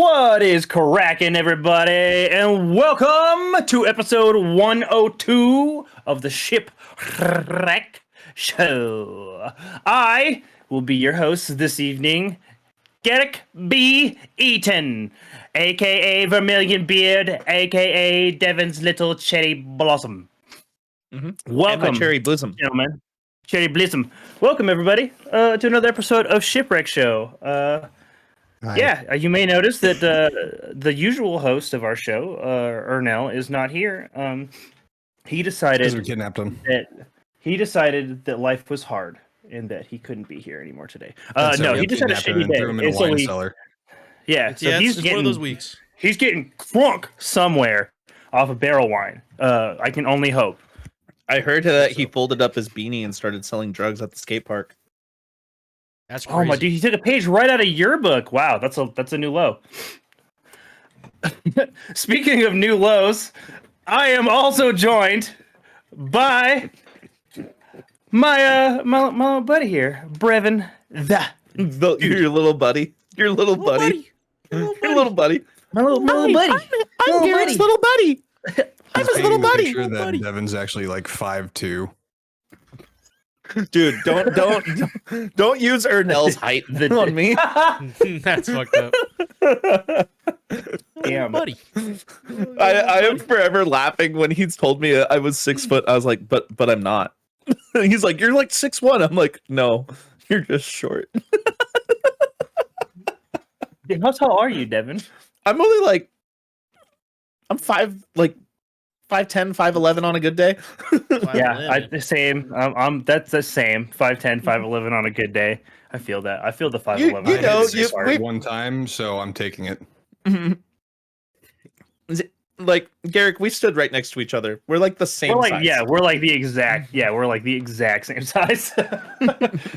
What is Kraken, everybody, and welcome to episode 102 of the Shipwreck show. I will be your host this evening, Garrick B. Eaton, aka Vermilion Beard, aka Devin's Little Cherry Blossom. Welcome, and my cherry bosom, gentlemen. Cherry Blossom. Welcome, everybody, to another episode of Shipwreck show. Yeah, you may notice that the usual host of our show, Ernell, is not here. He decided we kidnapped him. that life was hard and that he couldn't be here anymore today. No, he just had a shitty day. Threw him in a wine cellar. Yeah, so it's he's just getting one of those weeks. He's getting crunk somewhere off of barrel wine. I can only hope. I heard that he folded up his beanie and started selling drugs at the skate park. That's crazy. Oh my dude, he took a page right out of your book. Wow, that's a new low. Speaking of new lows, I am also joined by my my buddy here, Brevin. Your little buddy. Your little buddy. Your little buddy. My little buddy. I'm Garrett's little buddy. I'm his little buddy. Sure that Devin's actually like 5'2". Dude, don't use Ernell's height on me. That's fucked up. Damn, Buddy. I am forever laughing when he's told me I was 6 foot. I was like, but I'm not. He's like, you're like 6'1". I'm like, no, you're just short. Dude, how tall are you, Devin? I'm only like, I'm 5'10", 5'11" on a good day. Yeah, the same. That's the same. 5'10", 5'11" on a good day. I feel that. I feel the 5'11". You know, One time, so I'm taking it. Like Garrick, we stood right next to each other. We're like the same size. Yeah, we're like the exact same size. But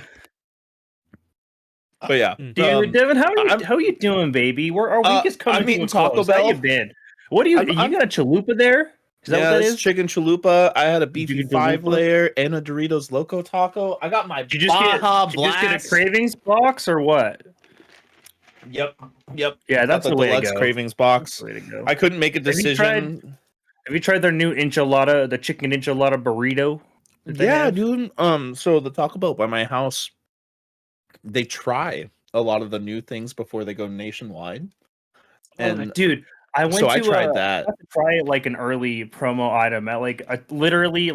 yeah, dude, Devin, how are you doing, baby? Our week is coming. I'm eating to a close. Taco Bell. How you been? What do you? You got a chalupa there? Is that what that is? Chicken chalupa. I had a beefy Chicken 5-layer and a Doritos Loco Taco. I got my Did you just get a cravings box or what? Yep. Yeah, that's the way to deluxe go. cravings box. That's the way to go. I couldn't make a decision. Have you tried their new enchilada, the chicken enchilada burrito? Yeah, dude. So the Taco Bell by my house, they try a lot of the new things before they go nationwide. And dude, I tried that. I had to try it like an early promo item at literally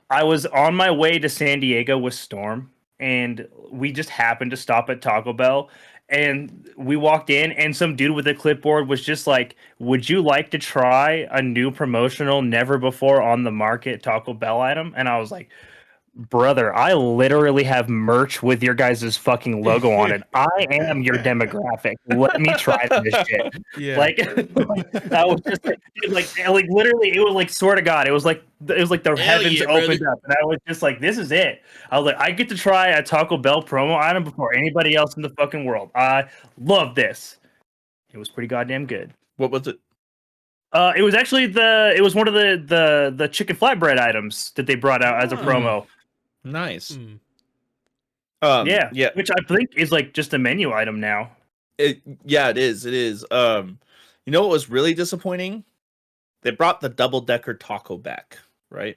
I was on my way to San Diego with Storm, and we just happened to stop at Taco Bell. And we walked in, and some dude with a clipboard was just like, "Would you like to try a new promotional, never before on the market Taco Bell item?" And I was like, "Brother, I literally have merch with your guys' fucking logo on it. I am your demographic. Let me try this shit." Yeah. I was just like literally, it was like, swear to God, it was like the heavens opened up, and I was just like, "This is it." I was like, I get to try a Taco Bell promo item before anybody else in the fucking world. I love this. It was pretty goddamn good. What was it? It was actually one of the chicken flatbread items that they brought out as a promo. Nice. Yeah, which I think is like just a menu item now. It is. It is. You know what was really disappointing? They brought the double-decker taco back, right?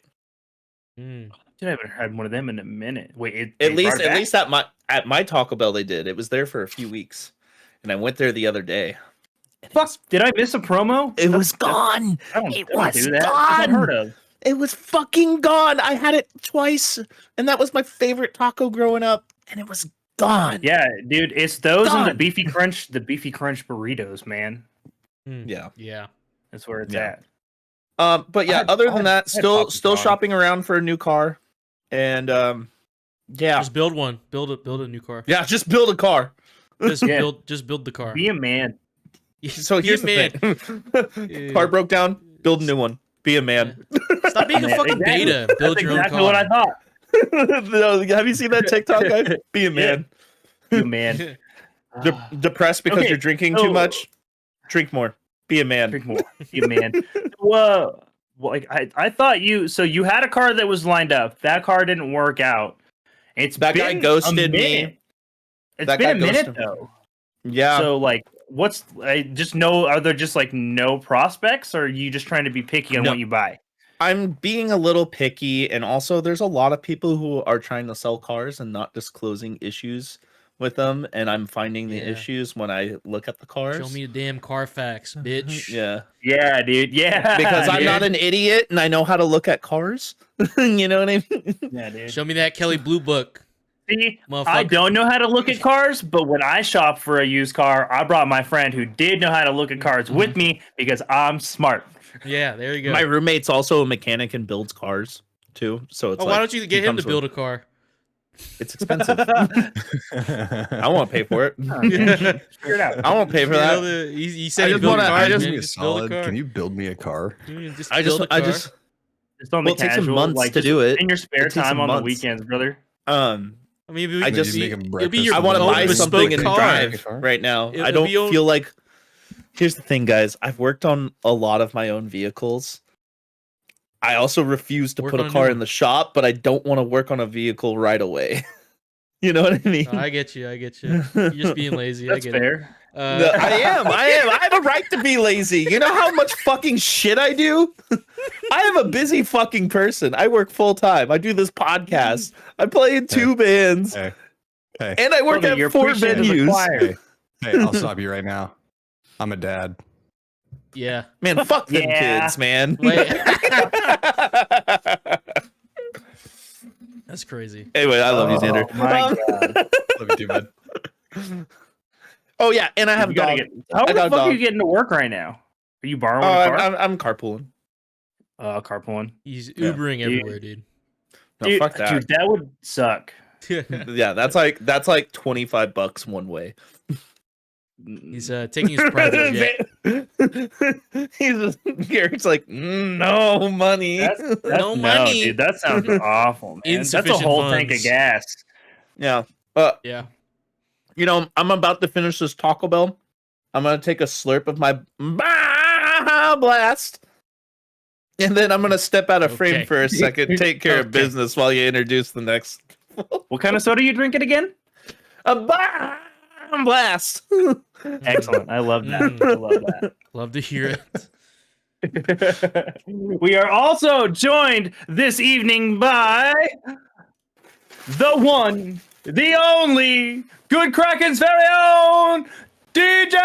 Dude, I haven't had one of them in a minute. Wait, at least at my Taco Bell they did. It was there for a few weeks, and I went there the other day. Fuck! Did I miss a promo? It was gone. It was gone. Unheard of. It was fucking gone. I had it twice, and that was my favorite taco growing up, and it was gone. Yeah, dude, it's those and the beefy crunch burritos, man. Yeah, that's where it's at. But yeah, other than that, still shopping around for a new car, and yeah, just build one. Build a new car. Yeah, just build a car. Just build the car. Be a man. So here's the thing. Car broke down. Build a new one. Be a man. Stop being a fucking beta. Build your own car. Exactly what I thought. Have you seen that TikTok guy? Be a man. Be a man. Depressed because you're drinking too much? Drink more. Be a man. Drink more. Be a man. Whoa. Well, I thought you had a car that was lined up. That car didn't work out. That guy ghosted me. It's been a minute though. Yeah. So what's just no? Are there just like no prospects, or are you just trying to be picky on No. what you buy? I'm being a little picky, and also there's a lot of people who are trying to sell cars and not disclosing issues with them, and I'm finding the Yeah. issues when I look at the cars. Show me the damn Carfax, bitch. Yeah, Yeah, dude. Yeah, because I'm dude. not an idiot and I know how to look at cars. You know what I mean? Yeah, dude. Show me that Kelly Blue Book. See, I Motherfucker. don't know how to look at cars, but when I shop for a used car, I brought my friend who did know how to look at cars with me because I'm smart. Yeah, there you go. My roommate's also a mechanic and builds cars too, so it's Oh, like, why don't you he get him to comes build with- a car? It's expensive. I won't pay for it. Figure it out. I won't pay for You know, that. he said I he just built wanna- cars, I just- man. Give me a Just build a solid. car. Can you build me a car? Just I build just, a I car. just, Just on the Well, it takes casual, some months like to just do it. in your spare It takes time some on the months. weekends, brother. I mean, I just- Maybe you make him it'll be breakfast your I want to own buy bespoke something and car. drive right now. It'll I don't be your own- feel like. Here's the thing, guys. I've worked on a lot of my own vehicles. I also refuse to Work put on a a car new in the shop, but I don't want to work on a vehicle right away. You know what I mean? No, I get you. You're just being lazy. That's I get fair. it. No, I am. I have a right to be lazy. You know how much fucking shit I do? I am a busy fucking person. I work full time. I do this podcast. I play in 2 bands. Hey, hey, And I work Brother, your at 4 appreciation is venues. required. hey! I'll stop you right now. I'm a dad. Yeah. Man, fuck them Yeah. kids, man. Wait. That's crazy. Anyway, I love you, Xander. Oh my God. Love you too, bud. Oh yeah, and I have a You gotta dog. get, how I the got a fuck are dog. you getting to work right now? Are you borrowing Oh, a car? I'm carpooling. Carpooling. He's Yeah. Ubering everywhere, dude. No, Dude, fuck that. dude, that would suck. Yeah, that's like $25 one way. He's taking his private jet. He's just, Garrett's like, no money. That's No money. dude. That sounds awful, man. That's a Insufficient whole tank funds. of gas. Yeah. Yeah. You know, I'm about to finish this Taco Bell. I'm gonna take a slurp of my blast. And then I'm gonna step out of frame Okay. for a second, take care of Okay. business while you introduce the next. What kind of soda are you drinking again? A blast. Excellent. I love that. Mm. I love that. Love to hear it. We are also joined this evening by the one, the only, Good Kraken's very own DJ.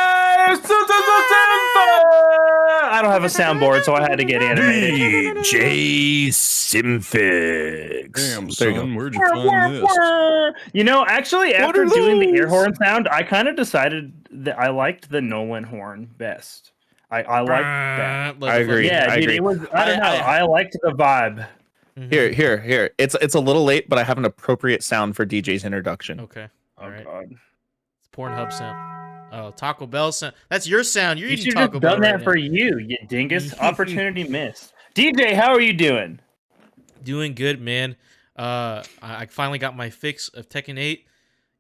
I don't have a soundboard, so I had to get animated. DJ Simfix. Damn, There you go. son, where'd you find this? You know, actually, What after are doing the air those? horn sound, I kind of decided that I liked the Nolan horn best. I liked that. I agree. Yeah, I dude, agree. it was. I don't know. I- I liked the vibe. Here. It's a little late, but I have an appropriate sound for DJ's introduction. Okay. All Oh, right. God. It's Pornhub sound. Oh, Taco Bell sound. That's your sound. You're You eating should have Taco just Bell done right that now. for you dingus. Opportunity missed. DJ, how are you doing? Doing good, man. I finally got my fix of Tekken 8.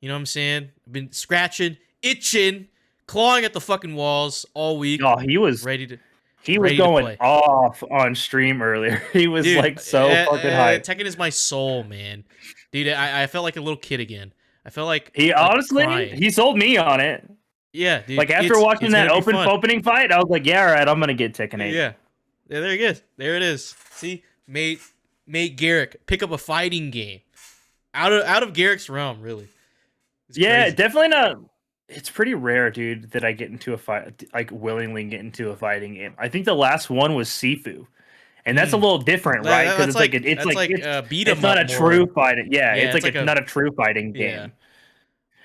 You know what I'm saying? I've been scratching, itching, clawing at the fucking walls all week. Oh, he was Ready to going play. off on stream earlier. He was Dude, like so fucking hyped. Tekken is my soul, man. Dude, I felt like a little kid again. I felt like He like honestly, crying. he sold me on it. Yeah, dude. Like after it's- watching it's that gonna be fun. opening fight, I was like, yeah, all right, I'm gonna get Tekken 8. Yeah, there you go. There it is. See, made Garrick pick up a fighting game out of Garrick's realm. Really. It's Yeah, crazy. definitely not. It's pretty rare, dude, that I get into a fight, like willingly get into a fighting game. I think the last one was Sifu, and that's a little different, right? Because it's like it's beat 'em it's not a up more. true fighting. Yeah, Yeah, it's it's like like not a true fighting game. Yeah.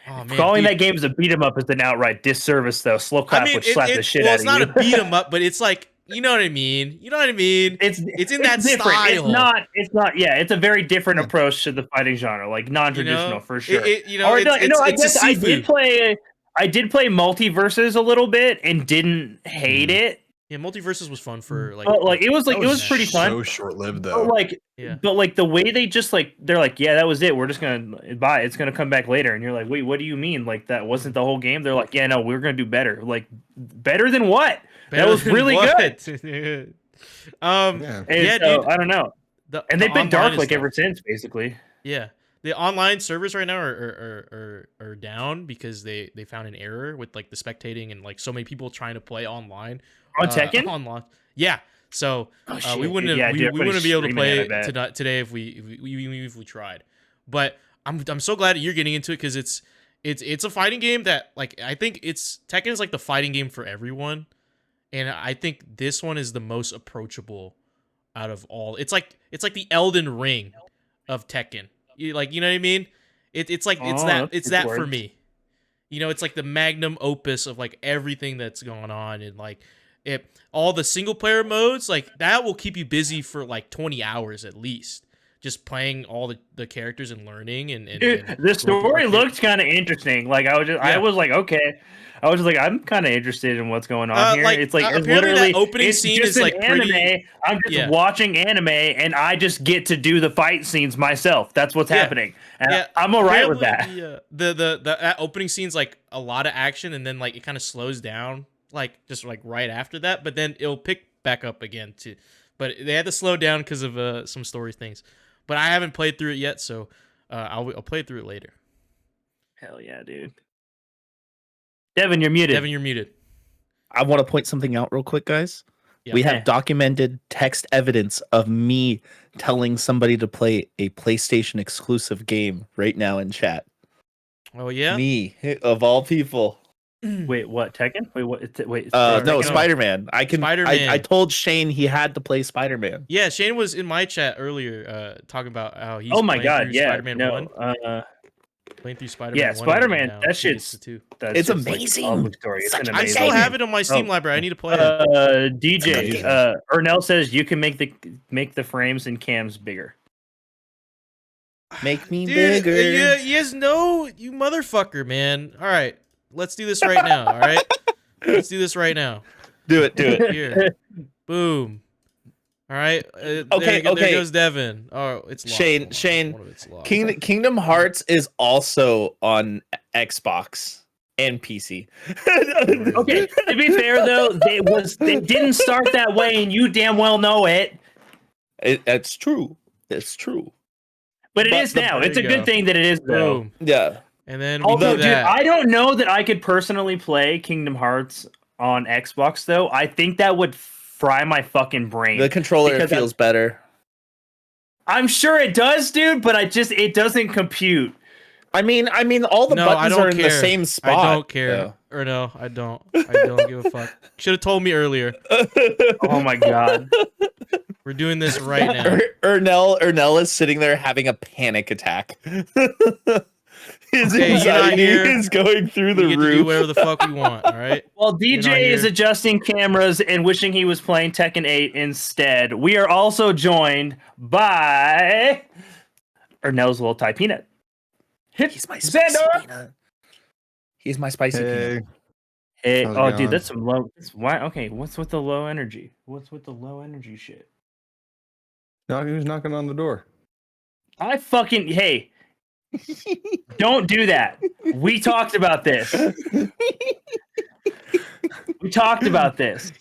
Oh man, Calling dude. that game as a beat 'em up is an outright disservice, though. Slow clap would slap the shit out it's of not you. a beat 'em up, but it's like you know what I mean. You know what I mean? It's in that different. style. It's not. Yeah, it's a very different approach to the fighting genre, like non-traditional You know? for sure. You know, Or it's, no, it's, I it's guess a I Sifu. did play Multiverses a little bit and didn't hate it. Yeah, Multiverses was fun for like. But like it was That pretty fun. So short-lived But though. like Yeah. but like the way they just like they're like, yeah, that was it. We're just gonna buy it. It's gonna come back later. And you're like, wait, what do you mean? Like that wasn't the whole game? They're like, yeah, no, we're gonna do better. Like better than what? That was really good. good. Yeah. And Yeah, so, dude. I don't know. And they've been dark like ever since, basically. Yeah, the online servers right now are down because they found an error with like the spectating and like so many people trying to play online. On Tekken? Online. Yeah. So Oh, we shit, wouldn't dude. have, Yeah, we, dude, we wouldn't be able to everybody's streaming play it, I bet. today if we tried. But I'm so glad that you're getting into it because it's a fighting game that like I think Tekken is like the fighting game for everyone, and I think this one is the most approachable out of all. It's like the Elden Ring of Tekken. You know what I mean? It's like Oh, it's that's that good for words. me. You know, it's like the magnum opus of like everything that's going on, and like all the single player modes, like that will keep you busy for like 20 hours at least, just playing all the characters and learning and Dude, and the story arcade- looked kind of interesting. Like I Yeah. was like, okay. I was just like, I'm kind of interested in what's going on here. like, It's like it's apparently that literally opening it's scene just is an like anime. pretty. I'm just Yeah. watching anime, and I just get to do the fight scenes myself. That's what's Yeah. happening, and Yeah, I'm alright with that. apparently the that opening scene's like a lot of action, and then like it kind of slows down, like just like right after that. But then it'll pick back up again too. But they had to slow down because of some story things. But I haven't played through it yet, so I'll play through it later. Hell yeah, dude. Devin, you're muted. Devin, you're muted. I want to point something out real quick, guys. Yeah. We Yeah. have documented text evidence of me telling somebody to play a PlayStation exclusive game right now in chat. Oh yeah. Me, of all people. Wait, what? Tekken? Wait, what? Wait. No, Tekken? Spider-Man. Spider-Man. I told Shane he had to play Spider-Man. Yeah, Shane was in my chat earlier, talking about how he's Oh my playing god, through yeah. Spider-Man No, 1, playing through Spider-Man. yeah, 1 and Spider-Man, now that he gets shit's- the 2. that's It's just, like, amazing. a public story. It's Such an a I amazing. still game. have it on my Steam Oh. library. I need to play it. DJ, Amazing. Ernell says you can make the frames and cams bigger. Make me Dude, bigger. yeah, yes, no, you motherfucker, man. All right, let's do this right now. All right, let's do this right now. Do it. Here, boom. All right. Okay, There okay. goes Devin. Oh, it's locked. Shane, Hold on. Shane, One of it's locked. Kingdom Hearts is also on Xbox and PC. Okay, to be fair though, they didn't start that way, and you damn well know it. That's true. It's true. But it But is the- now. there It's a you good go. thing that it is though. Boom. Yeah. And then we Although, do dude, that. I don't know that I could personally play Kingdom Hearts on Xbox though. I think that would fry my fucking brain. The controller Because feels better. I'm sure it does, dude, but it doesn't compute. I mean, all the No, I buttons don't are in the care. same spot. I don't care. Or no, I don't. I don't give a fuck. Should have told me earlier. Oh my god. We're doing this right now. Ernell is sitting there having a panic attack. His Okay, you're not anxiety here. is going through We the get to do roof. whatever the fuck we want. All right. While You're not DJ is here. adjusting cameras and wishing he was playing Tekken 8 instead, we are also joined by Ernell's little Thai peanut. He's my spicy Xander! peanut. He's my spicy Hey, peanut. Hey, How's it oh, dude, going? that's some low. Why? Okay, what's with the low energy? What's with the low energy shit? no, he was knocking on the door. I fucking hey. Don't do that. We talked about this. We talked about this.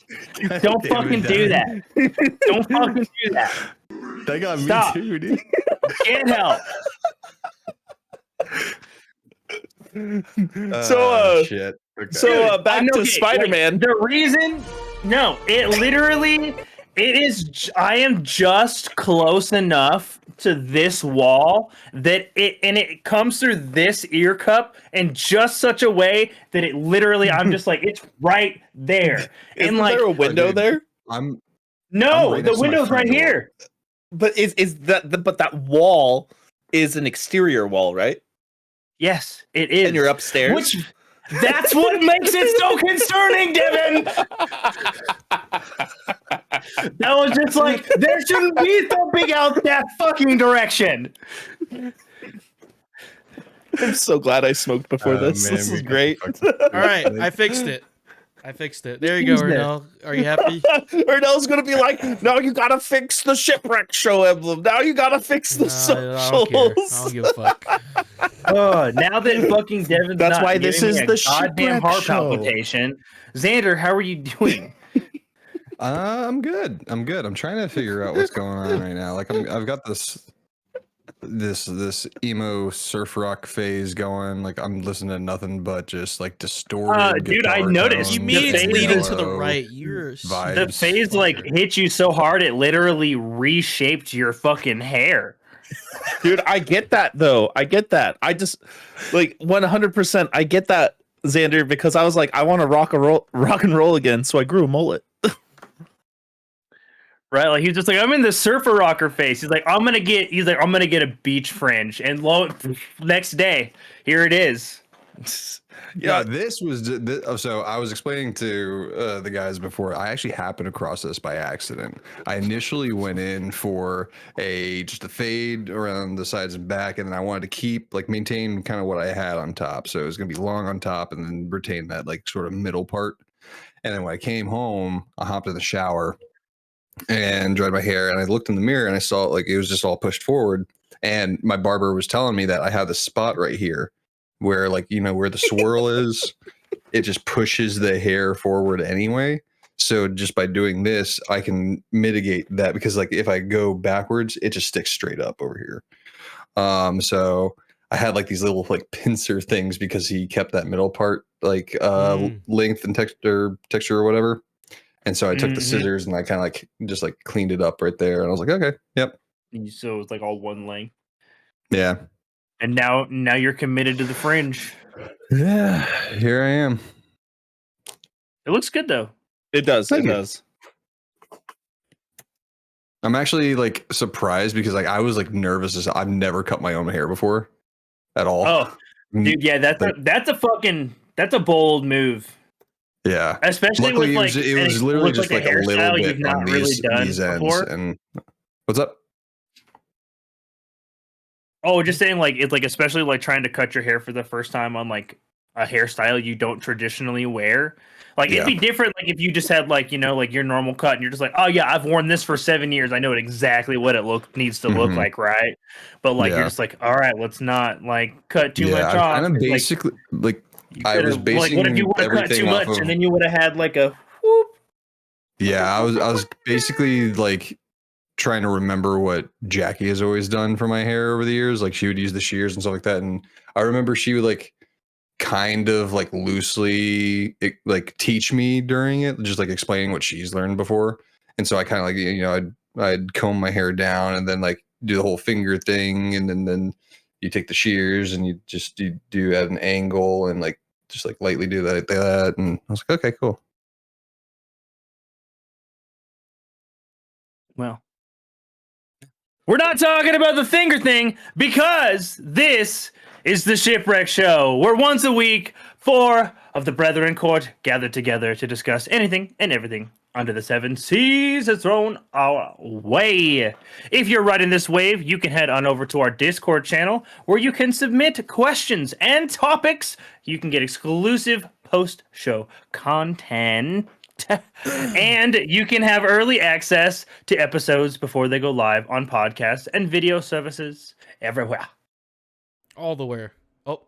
Don't Damn it, fucking do Devin. that. Don't fucking do that. That got Stop. me too, dude. Can't help. Shit. Okay. Back I'm to okay, Spider-Man. like, the reason, no, it literally, it is. I am just close enough to this wall that it comes through this ear cup in just such a way that it literally, I'm just like, it's right there. Isn't And like, there a window dude. there? I'm no, right the next to my window's front right door. here. But but that wall is an exterior wall, right? Yes, it is. And you're upstairs. Which that's what makes it so concerning, Devin. That was just like there shouldn't be something out that fucking direction. I'm so glad I smoked before this. man, This we is got great. fucked up. All right, I fixed it. There you go, Fixed it. Ernell. Are you happy? Ernell's gonna be like, "No, you gotta fix the Shipwreck show emblem. Now you gotta fix the Nah, I don't care. I socials." don't give a fuck. Oh, now that fucking Devin's That's not why this giving me is a the goddamn Shipwreck heart show. palpitation. Xander, how are you doing? I'm good. I'm trying to figure out what's going on right now. Like I've got this this emo surf rock phase going. Like I'm listening to nothing but just like distorted. Dude, I guitar noticed. You tones mean it's phase leading is- to the mellow right? You're The vibes. phase like hit you so hard it literally reshaped your fucking hair. Dude, I get that though. I get that. I just like 100%. I get that, Xander, because I was like, I want to rock and roll again, so I grew a mullet. Right? Like he's just like, I'm in the surfer rocker phase. He's like, I'm gonna get a beach fringe. And next day, here it is. Yeah, this was so I was explaining to the guys before. I actually happened across this by accident. I initially went in for just a fade around the sides and back, and then I wanted to maintain kind of what I had on top. So it was gonna be long on top and then retain that like sort of middle part. And then when I came home, I hopped in the shower and dried my hair, and I looked in the mirror and I saw like it was just all pushed forward. And my barber was telling me that I have this spot right here where like where the swirl is, it just pushes the hair forward anyway. So just by doing this, I can mitigate that, because like if I go backwards, it just sticks straight up over here. So I had like these little like pincer things because he kept that middle part like length and texture or whatever. And so I took the scissors and I kind of like just like cleaned it up right there. And I was like, okay, yep. So it's like all one length. Yeah. And now you're committed to the fringe. Yeah. Here I am. It looks good though. It does. Thank it you. does. I'm actually like surprised because like I was like nervous as I've never cut my own hair before at all. Oh, dude, yeah, that's a bold move. Yeah. Especially Luckily, with like it was literally just like a little hairstyle bit you've not on really these done ends. before. And what's up? Oh, just saying, like it's like especially like trying to cut your hair for the first time on like a hairstyle you don't traditionally wear. Like it'd be different like if you just had like like your normal cut and you're just like, oh yeah, I've worn this for 7 years. I know exactly what it needs to look like, right? But like you're just like, all right, let's not like cut too much off. Kind of 'cause, basically like I was like basing what if you would have cut everything too off much of, and then you would have had like a whoop. Yeah, I was basically like trying to remember what Jackie has always done for my hair over the years. Like she would use the shears and stuff like that. And I remember she would like kind of like loosely like teach me during it, just like explaining what she's learned before. And so I kind of like, I'd comb my hair down and then like do the whole finger thing. And then you take the shears and you do at an angle and like, just like lightly do that. And I was like, okay, cool. Well, we're not talking about the finger thing because this is the Shipwreck Show, where once a week, 4 of the Brethren Court gather together to discuss anything and everything under the 7 seas that's thrown our way. If you're riding this wave, you can head on over to our Discord channel where you can submit questions and topics. You can get exclusive post-show content. And you can have early access to episodes before they go live on podcasts and video services everywhere. All the where. Oh.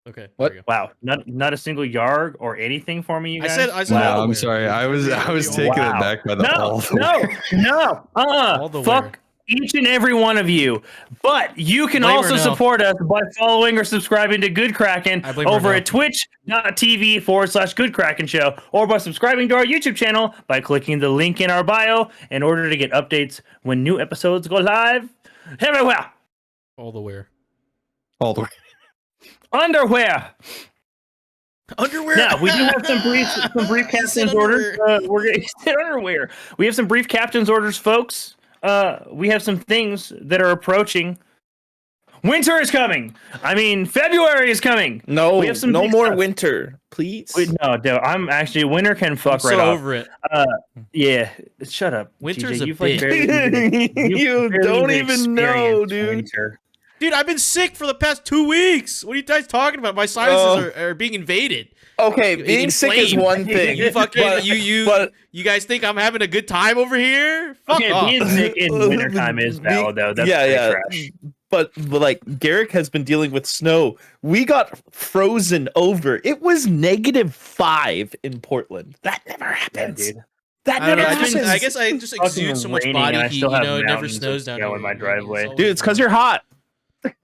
Okay. What? Wow, not a single yarg or anything for me, you guys. I said Wow, all the I'm where. sorry. I was taken Wow. aback by the all All the fuck where. each and every one of you. But you can Blame her also now. support us by following or subscribing to Good Kraken I blame her over now. at twitch.tv/Good Kraken Show, or by subscribing to our YouTube channel by clicking the link in our bio in order to get updates when new episodes go live everywhere. All the where. all the way. Underwear. Underwear. Now we do have some brief He said captain's orders. underwear. We're gonna said underwear. We have some brief captain's orders, folks. We have some things that are approaching. Winter is coming. I mean, February is coming. No, We have some no big more stuff. winter, please. Wait, no, dude, I'm actually winter can I'm fuck so right off. over it. Yeah, shut up. Winter's TJ. a You've, like, bitch. barely even- You barely don't even even know, experienced dude. winter. Dude, I've been sick for the past 2 weeks. What are you guys talking about? My sinuses are being invaded. Okay, being sick is inflamed. one thing. You fucking but- but you guys think I'm having a good time over here? Fuck Okay, off. being sick in wintertime is valid though. That's yeah, pretty yeah. trash. But like Garrick has been dealing with snow. We got frozen over. It was -5 in Portland. That never Yeah, happens. dude. That I don't know. never I happens. guess I just Fucking exude so much raining body and I heat. still have It never mountains of snows down snow here. in my Maybe driveway. always Dude, it's because warm. you're hot.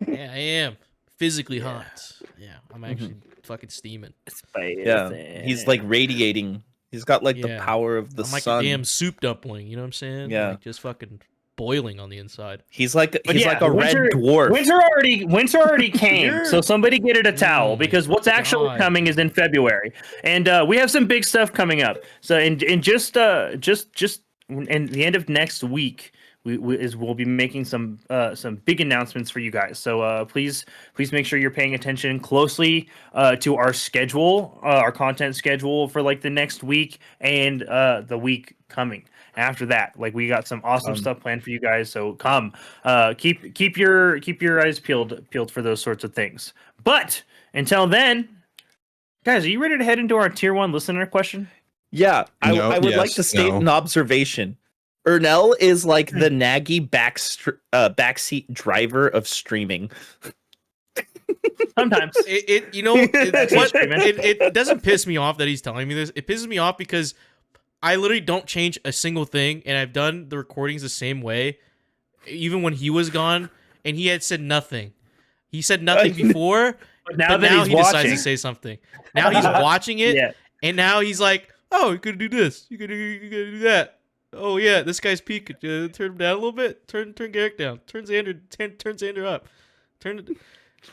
Yeah, I am physically hot. Yeah, I'm actually fucking steaming. Yeah, he's like radiating. He's got like the Yeah. power of the I'm like sun. a damn soup dumpling. You know what I'm saying? Yeah. Like just fucking boiling on the inside. He's like But he's yeah, like a red dwarf. Winter already came, so somebody get it a towel Oh my because what's actually God. coming is in February, and we have some big stuff coming up. So in just in the end of next week, we'll be making some big announcements for you guys. So please make sure you're paying attention closely to our schedule, our content schedule for like the next week and the week coming after that. Like we got some awesome stuff planned for you guys, so come keep your eyes peeled for those sorts of things. But until then, guys, are you ready to head into our tier 1 listener question? Yeah, No, I would like yes, to state no. an observation. Ernell is like the naggy backseat driver of streaming. Sometimes It doesn't piss me off that he's telling me this. It pisses me off because I literally don't change a single thing, and I've done the recordings the same way, even when he was gone, and he had said nothing. He said nothing before, but but that now he's he decides watching, to say something. Now he's watching it, yeah. and now he's like, "Oh, you could do this. You could do that. Oh yeah, this guy's peak. Turn him down a little bit. Turn Garrick down. Turn Xander up.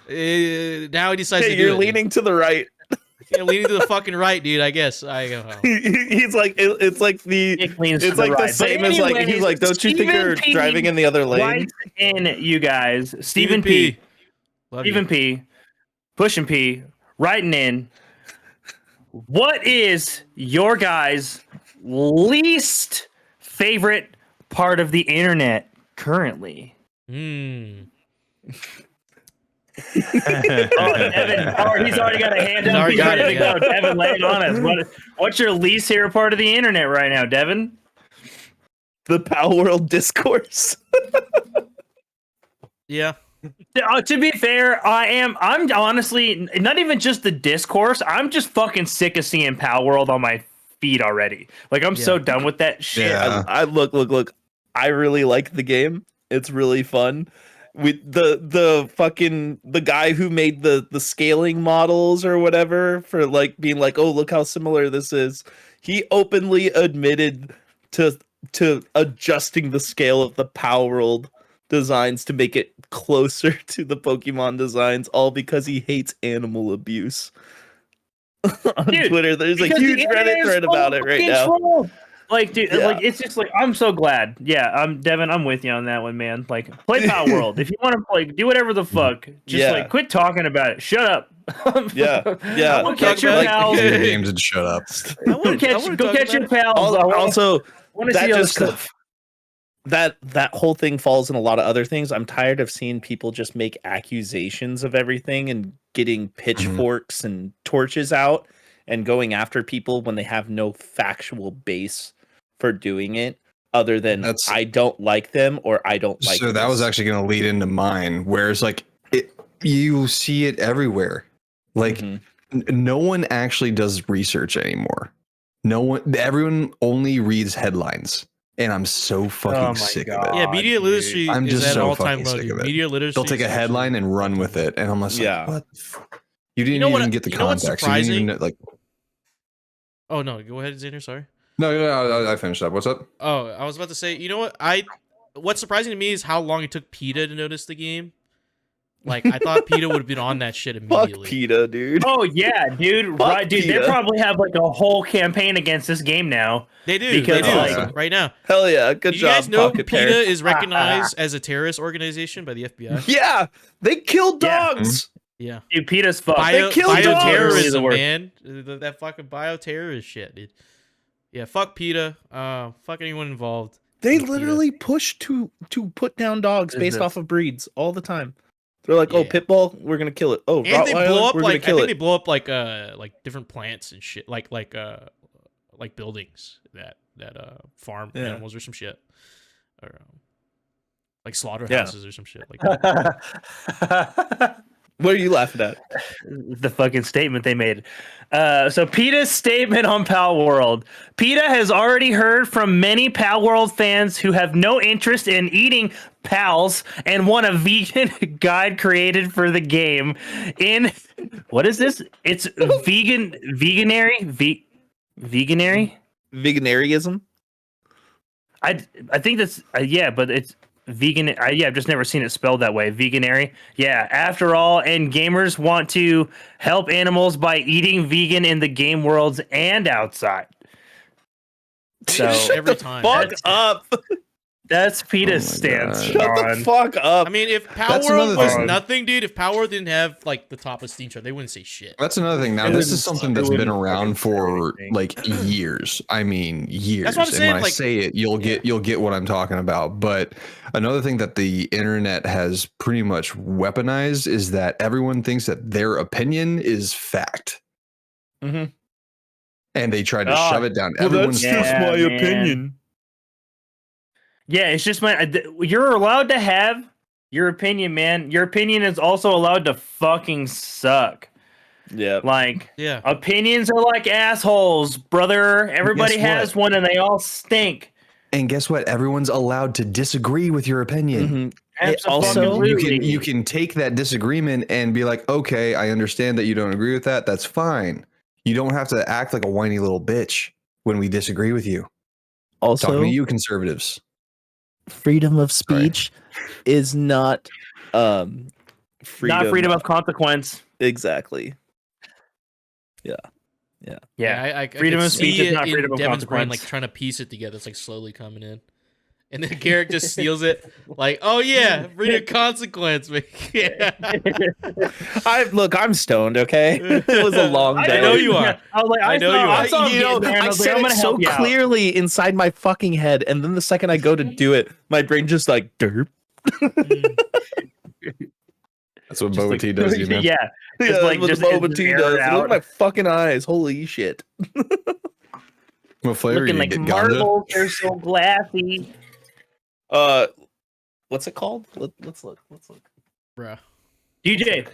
Now he decides to do You're it. leaning to the right. Yeah, leaning to the fucking right, dude. I guess. He's like it's like the It leans to it's like the right. But same as like he's anyways, like, don't you think Stephen you're P. driving in the other lane? Right in, you guys. Stephen P. Love Stephen you. P. Pushing P. Writing in. What is your guys' least favorite part of the internet currently? Devin, he's already got a hand up. He's ready to go. Devin, lay it on us. What's your least favorite part of the internet right now, Devin? The Power World discourse. Yeah. To be fair, I'm honestly not even just the discourse. I'm just fucking sick of seeing Pal World on my feed already. Like I'm so done with that shit. Yeah. I look. I really like the game. It's really fun. With the guy who made the scaling models or whatever for like being like, oh, look how similar this is. He openly admitted to adjusting the scale of the Power World designs to make it closer to the Pokemon designs, all because he hates animal abuse. On Dude, Twitter, there's a because huge the internet Reddit is thread full about of it right fucking now. trolls. Like, dude, Yeah. like it's just like I'm so glad. Yeah, Devin, I'm with you on that one, man. Like, play Power World. If you want to play, do whatever the fuck. Just like quit talking about it. Shut up. Yeah. I want to catch your Like, pals. Play the games and shut up. Go catch your pals. Also, I want to that see other just stuff. that whole thing falls in a lot of other things. I'm tired of seeing people just make accusations of everything and getting pitchforks and torches out and going after people when they have no factual base for doing it other than I don't like them or I don't like So that was actually going to lead into mine, whereas like you see it everywhere. Like no one actually does research anymore. Everyone only reads headlines. And I'm so fucking sick of it. Yeah, media literacy I'm is just at so all-time fucking low. sick Dude. of it. Media literacy. They'll take a headline and run with it, and I'm just like, what? You didn't even get the context. What's surprising? You didn't even, like, oh no, go ahead, Xander. Sorry. No, I finished up. What's up? Oh, I was about to say, you know what? What's surprising to me is how long it took PETA to notice the game. Like, I thought PETA would have been on that shit immediately. Fuck PETA, dude. Oh yeah, dude. Fuck Right, dude. PETA. They probably have like a whole campaign against this game now. They do. Because, They do. like- Right now. Hell yeah, good Do you job. guys know Pocket PETA Parrot. is recognized as a terrorist organization by the FBI? Yeah, they killed Yeah. dogs. Yeah. Dude, PETA's fucked. They killed dogs. Bioterrorism, man. That fucking bioterrorist shit, dude. Yeah, fuck PETA. Fuck anyone involved. They Fuck literally push to put down dogs based Business. off of breeds all the time. They're like, oh, Yeah. Pitbull, we're gonna kill it. Oh, And they Rottweiler, blow up we're like gonna kill I think they it. blow up like different plants and shit, like buildings that farm Yeah. animals or some shit, or like slaughterhouses or some shit like that. What are you laughing at? The fucking statement they made. So PETA's statement on Pal World. PETA has already heard from many Pal World fans who have no interest in eating pals and want a vegan guide created for the game. In what is this? It's veganary. Veganarianism? I think that's yeah, but it's vegan. Yeah, I've just never seen it spelled that way. Veganary. Yeah. After all, and gamers want to help animals by eating vegan in the game worlds and outside. So Every time. Fuck up. that's PETA's Oh my stance. God. Shut the on- fuck up. I mean, if Power That's World another was thing. nothing, dude, if Power World didn't have like the top of Steam chart, they wouldn't say shit. That's another thing. Now, It this wouldn't- is something it that's been wouldn't around fucking say for anything. like years. I mean, years. That's what I'm and saying, when like- I say it, you'll get what I'm talking about. But another thing that the internet has pretty much weaponized is that everyone thinks that their opinion is fact, Mhm. and they try to Ah, shove it down Well, everyone's that's throat. just Yeah, my man. opinion. Yeah, it's just you're allowed to have your opinion, man. Your opinion is also allowed to fucking suck. Yeah. Like Yeah. opinions are like assholes, brother. Everybody Guess has what? one and they all stink. And guess what? Everyone's allowed to disagree with your opinion. Mhm. It also- Absolutely. You can take that disagreement and be like, okay, I understand that you don't agree with that. That's fine. You don't have to act like a whiny little bitch when we disagree with you. Also, Talking to you, conservatives. freedom of speech is not freedom. Not freedom of consequence. Exactly. Yeah. I Freedom could of speech see is not it freedom in of Demon's brain, consequence. like trying to piece it together. It's like slowly coming in. And then Garrick just steals it. Like, oh yeah, freedom of consequence. Man. Yeah. Look, I'm stoned, okay? It was a long day. I know you are. I was like, I know saw, you are. I saw him You know, getting there, and I was like, said I'm it gonna so help you out. clearly inside my fucking head, and then the second I go to do it, my brain just like derp. That's what Just Boba like- Tea does, you man. Yeah. Yeah, like, that's what just the Boba it's Tea air does. Look out. at my fucking eyes. Holy shit. What flavor Looking you like get, ganja? marbles. They're so glassy. What's it called? Let's look. Bruh. DJ,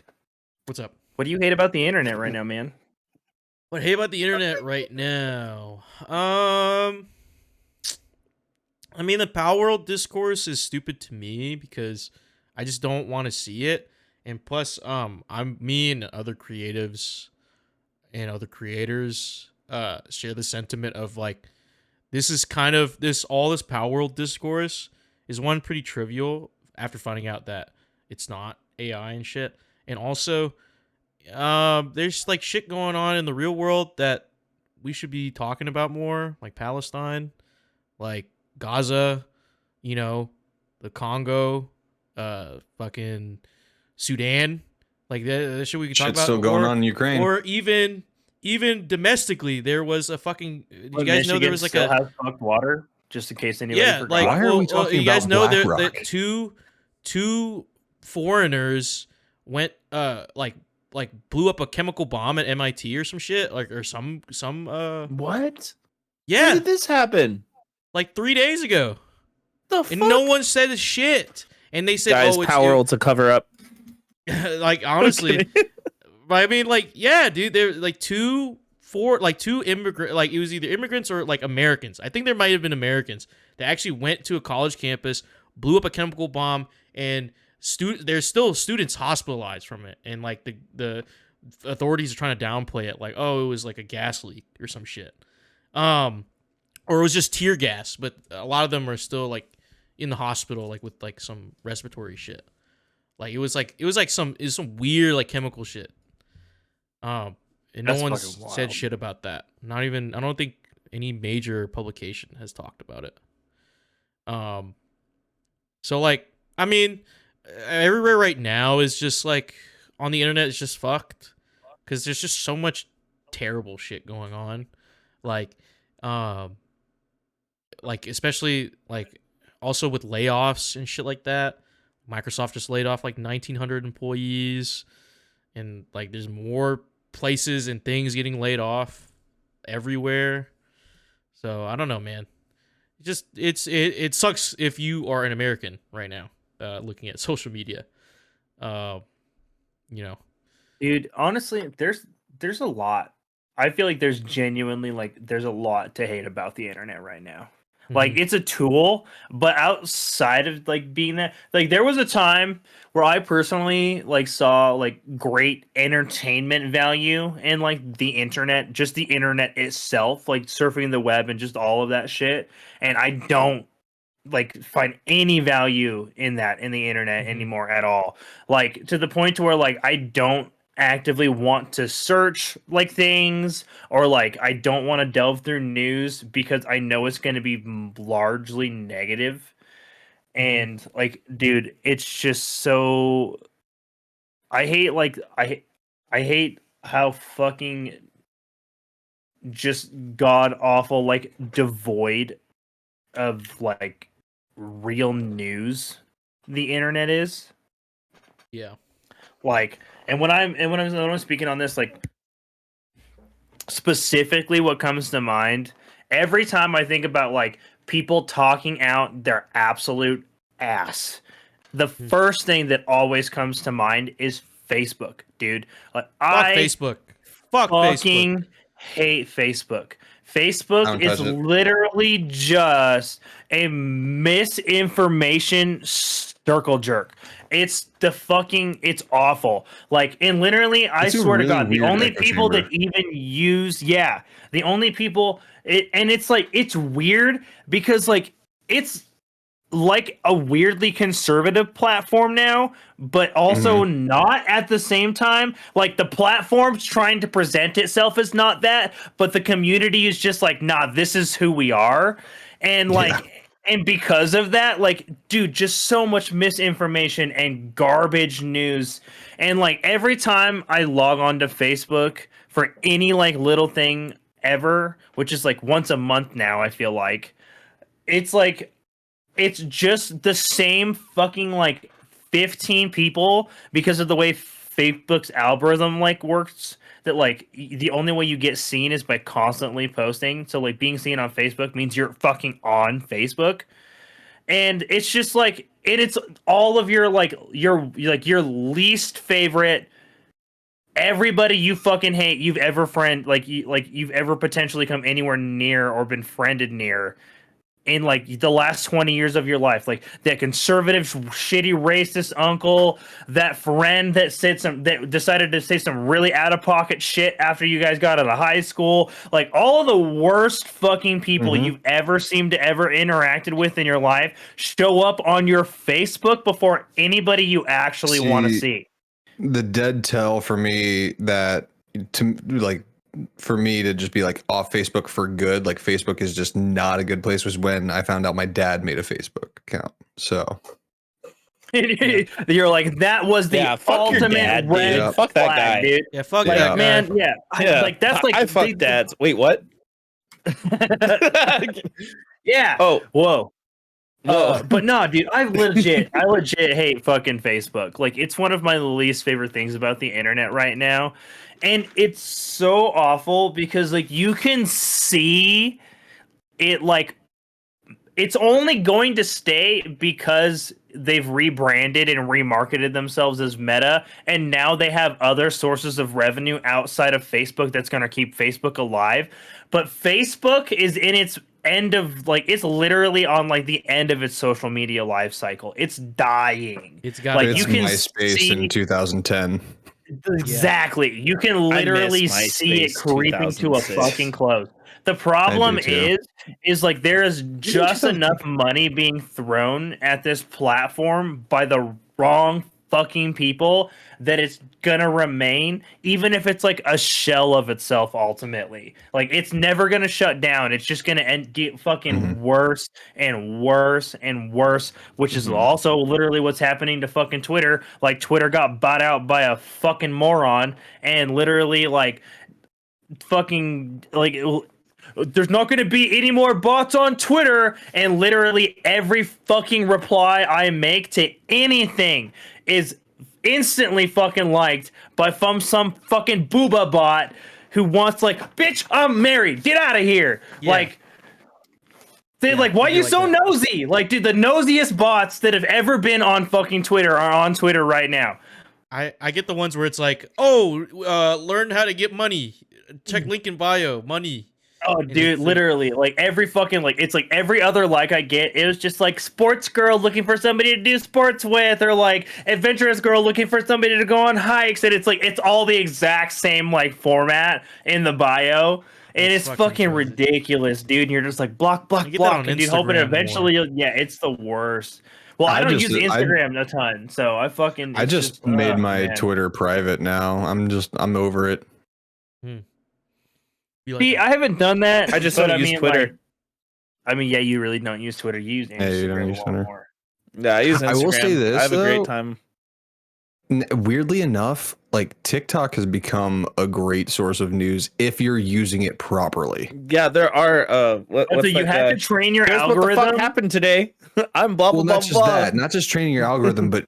What's up? what do you hate about the internet right now, man? What I hate about the internet right now? I mean, the Power World discourse is stupid to me because I just don't want to see it. And plus, me and other creatives and other creators share the sentiment of like, this is kind of all this Power World discourse is one pretty trivial after finding out that it's not AI and shit. And also, there's like shit going on in the real world that we should be talking about more, like Palestine, like Gaza, you know, the Congo, fucking Sudan, like that shit we could talk Shit's about. still going Or- on in Ukraine. or even domestically, there was a fucking. Do you guys know there was like still a has fucked water? Just in case anybody yeah, forgot. like Why are we talking you guys about know that BlackRock? two foreigners went like blew up a chemical bomb at MIT or some shit like or some What? When yeah did this happen? like 3 days ago The and fuck? no one said shit and they said Guys, oh it's Power World to cover up. like honestly but I mean like yeah dude they're like two immigrant like it was either immigrants or like Americans. I think there might have been Americans that actually went to a college campus, blew up a chemical bomb, and there's still students hospitalized from it, and like the authorities are trying to downplay it, like oh it was like a gas leak or some shit, or it was just tear gas. But a lot of them are still like in the hospital, like with like some respiratory shit. Like it was some weird like chemical shit. And That's no one's fucking wild. said shit about that. Not even I don't think any major publication has talked about it. So like I mean everywhere right now is just like on the internet is just fucked because there's just so much terrible shit going on. Like especially like also with layoffs and shit like that. Microsoft just laid off like 1,900 employees, and like there's more places and things getting laid off everywhere. So I don't know, man. It sucks if you are an American right now, looking at social media. you know. Dude, honestly, there's a lot. I feel like there's genuinely like there's a lot to hate about the internet right now. Like Mhm. it's a tool, but outside of like being that, like there was a time where I personally like saw like great entertainment value in like the internet, just the internet itself, like surfing the web and just all of that shit. And I don't like find any value in that in the internet Mhm. anymore at all, like to the point to where like I don't actively want to search like things, or like I don't want to delve through news because I know it's going to be largely negative. Mhm. And like dude, it's just so I hate like I hate how fucking just god awful like devoid of like real news the internet is. Yeah. Like, and when I'm speaking on this, like specifically what comes to mind every time I think about like people talking out their absolute ass, the Mm. first thing that always comes to mind is Facebook, dude. Like Fuck I Facebook. Fuck Facebook. fucking hate Facebook. I Facebook don't is touch it. literally just a misinformation circle jerk. It's awful. Like, and literally, I It's a swear to really God, the weird only echo people that chamber. even use, yeah, the only people, and it's like, it's weird because, it's like a weirdly conservative platform now, but Hmm. also not at the same time. Like the platform's trying to present itself as not that, but the community is just like, nah, this is who we are. And Yeah. and because of that, like, dude, just so much misinformation and garbage news. And like every time I log on to Facebook for any like little thing ever, which is like once a month now, I feel like it's like it's just the same fucking like 15 people because of the way Facebook's algorithm like works, that like the only way you get seen is by constantly posting. So like being seen on Facebook means you're fucking on Facebook. And it's just like it's all of your least favorite, everybody you fucking hate you've ever you've ever potentially come anywhere near or been friended near in like the last 20 years of your life, like that conservative shitty racist uncle, that friend that said some that decided to say some really out of pocket shit after you guys got out of high school, like all of the worst fucking people Mm-hmm. you've ever seemed to ever interacted with in your life show up on your Facebook before anybody you actually want to See, see. the dead tell for me that to like for me to just be like off Facebook for good, like Facebook is just not a good place, was when I found out my dad made a Facebook account. So Yeah. You're like, that was the Yeah, fuck your ultimate dad, red dude. yeah, Fuck that flag, guy. dude. Yeah, fuck Like, that yeah. guy. man, yeah, Yeah, like that's like I fuck dads. Wait, what? yeah. Oh, Whoa. oh. But no, dude, I legit hate fucking Facebook. Like, it's one of my least favorite things about the internet right now. And it's so awful because like you can see it, like it's only going to stay because they've rebranded and remarketed themselves as Meta, and now they have other sources of revenue outside of Facebook that's going to keep Facebook alive. But Facebook is in its end of like it's literally on like the end of its social media life cycle. It's dying. It's gotta Like you It's die. can MySpace in see 2010. Yeah. exactly. You can I miss literally see it MySpace creeping to a fucking 2006. close. The I do problem too. is like there is Even just 2010. enough money being thrown at this platform by the wrong fucking people that it's gonna remain, even if it's like a shell of itself ultimately. Like it's never gonna shut down. It's just gonna get Hmm. fucking worse and worse and worse, which is Hmm. also literally what's happening to fucking Twitter. Like Twitter got bought out by a fucking moron, and literally like fucking like there's not going to be any more bots on Twitter, and literally every fucking reply I make to anything is instantly fucking liked by some fucking booba bot who wants like, bitch, I'm married, get out of here. Yeah. Like they Yeah, like, why it'd are be you like so that. nosy? Like, dude, the nosiest bots that have ever been on fucking Twitter are on Twitter right now. I get the ones where it's like, oh, learn how to get money. Check link in bio, money. Oh, And dude, it's like, literally, like every fucking like it's like every other like I get, it was just like sports girl looking for somebody to do sports with, or like adventurous girl looking for somebody to go on hikes, and it's like it's all the exact same like format in the bio, and It's it's fucking fucking crazy. ridiculous, dude. And you're just like block, I block, get that block, on and dude, hoping Instagram eventually, more. yeah, it's the worst. Well, I I don't just use Instagram a ton, so I fucking I it's just just made my man. Twitter private now. I'm over it. Be like See, that. I haven't done that, I just but don't I use mean, Twitter. like, I mean, yeah, you really don't use Twitter. You use Yeah, you don't Instagram a use lot Twitter. more. Yeah, I use Instagram. I will say I this, have a great though. time. Weirdly enough, like TikTok has become a great source of news if you're using it properly. Yeah, there are. So What's you that have guy? to train your Here's what the fuck algorithm. happened today. I'm blah blah Well, blah not just blah. that, not just training your algorithm, but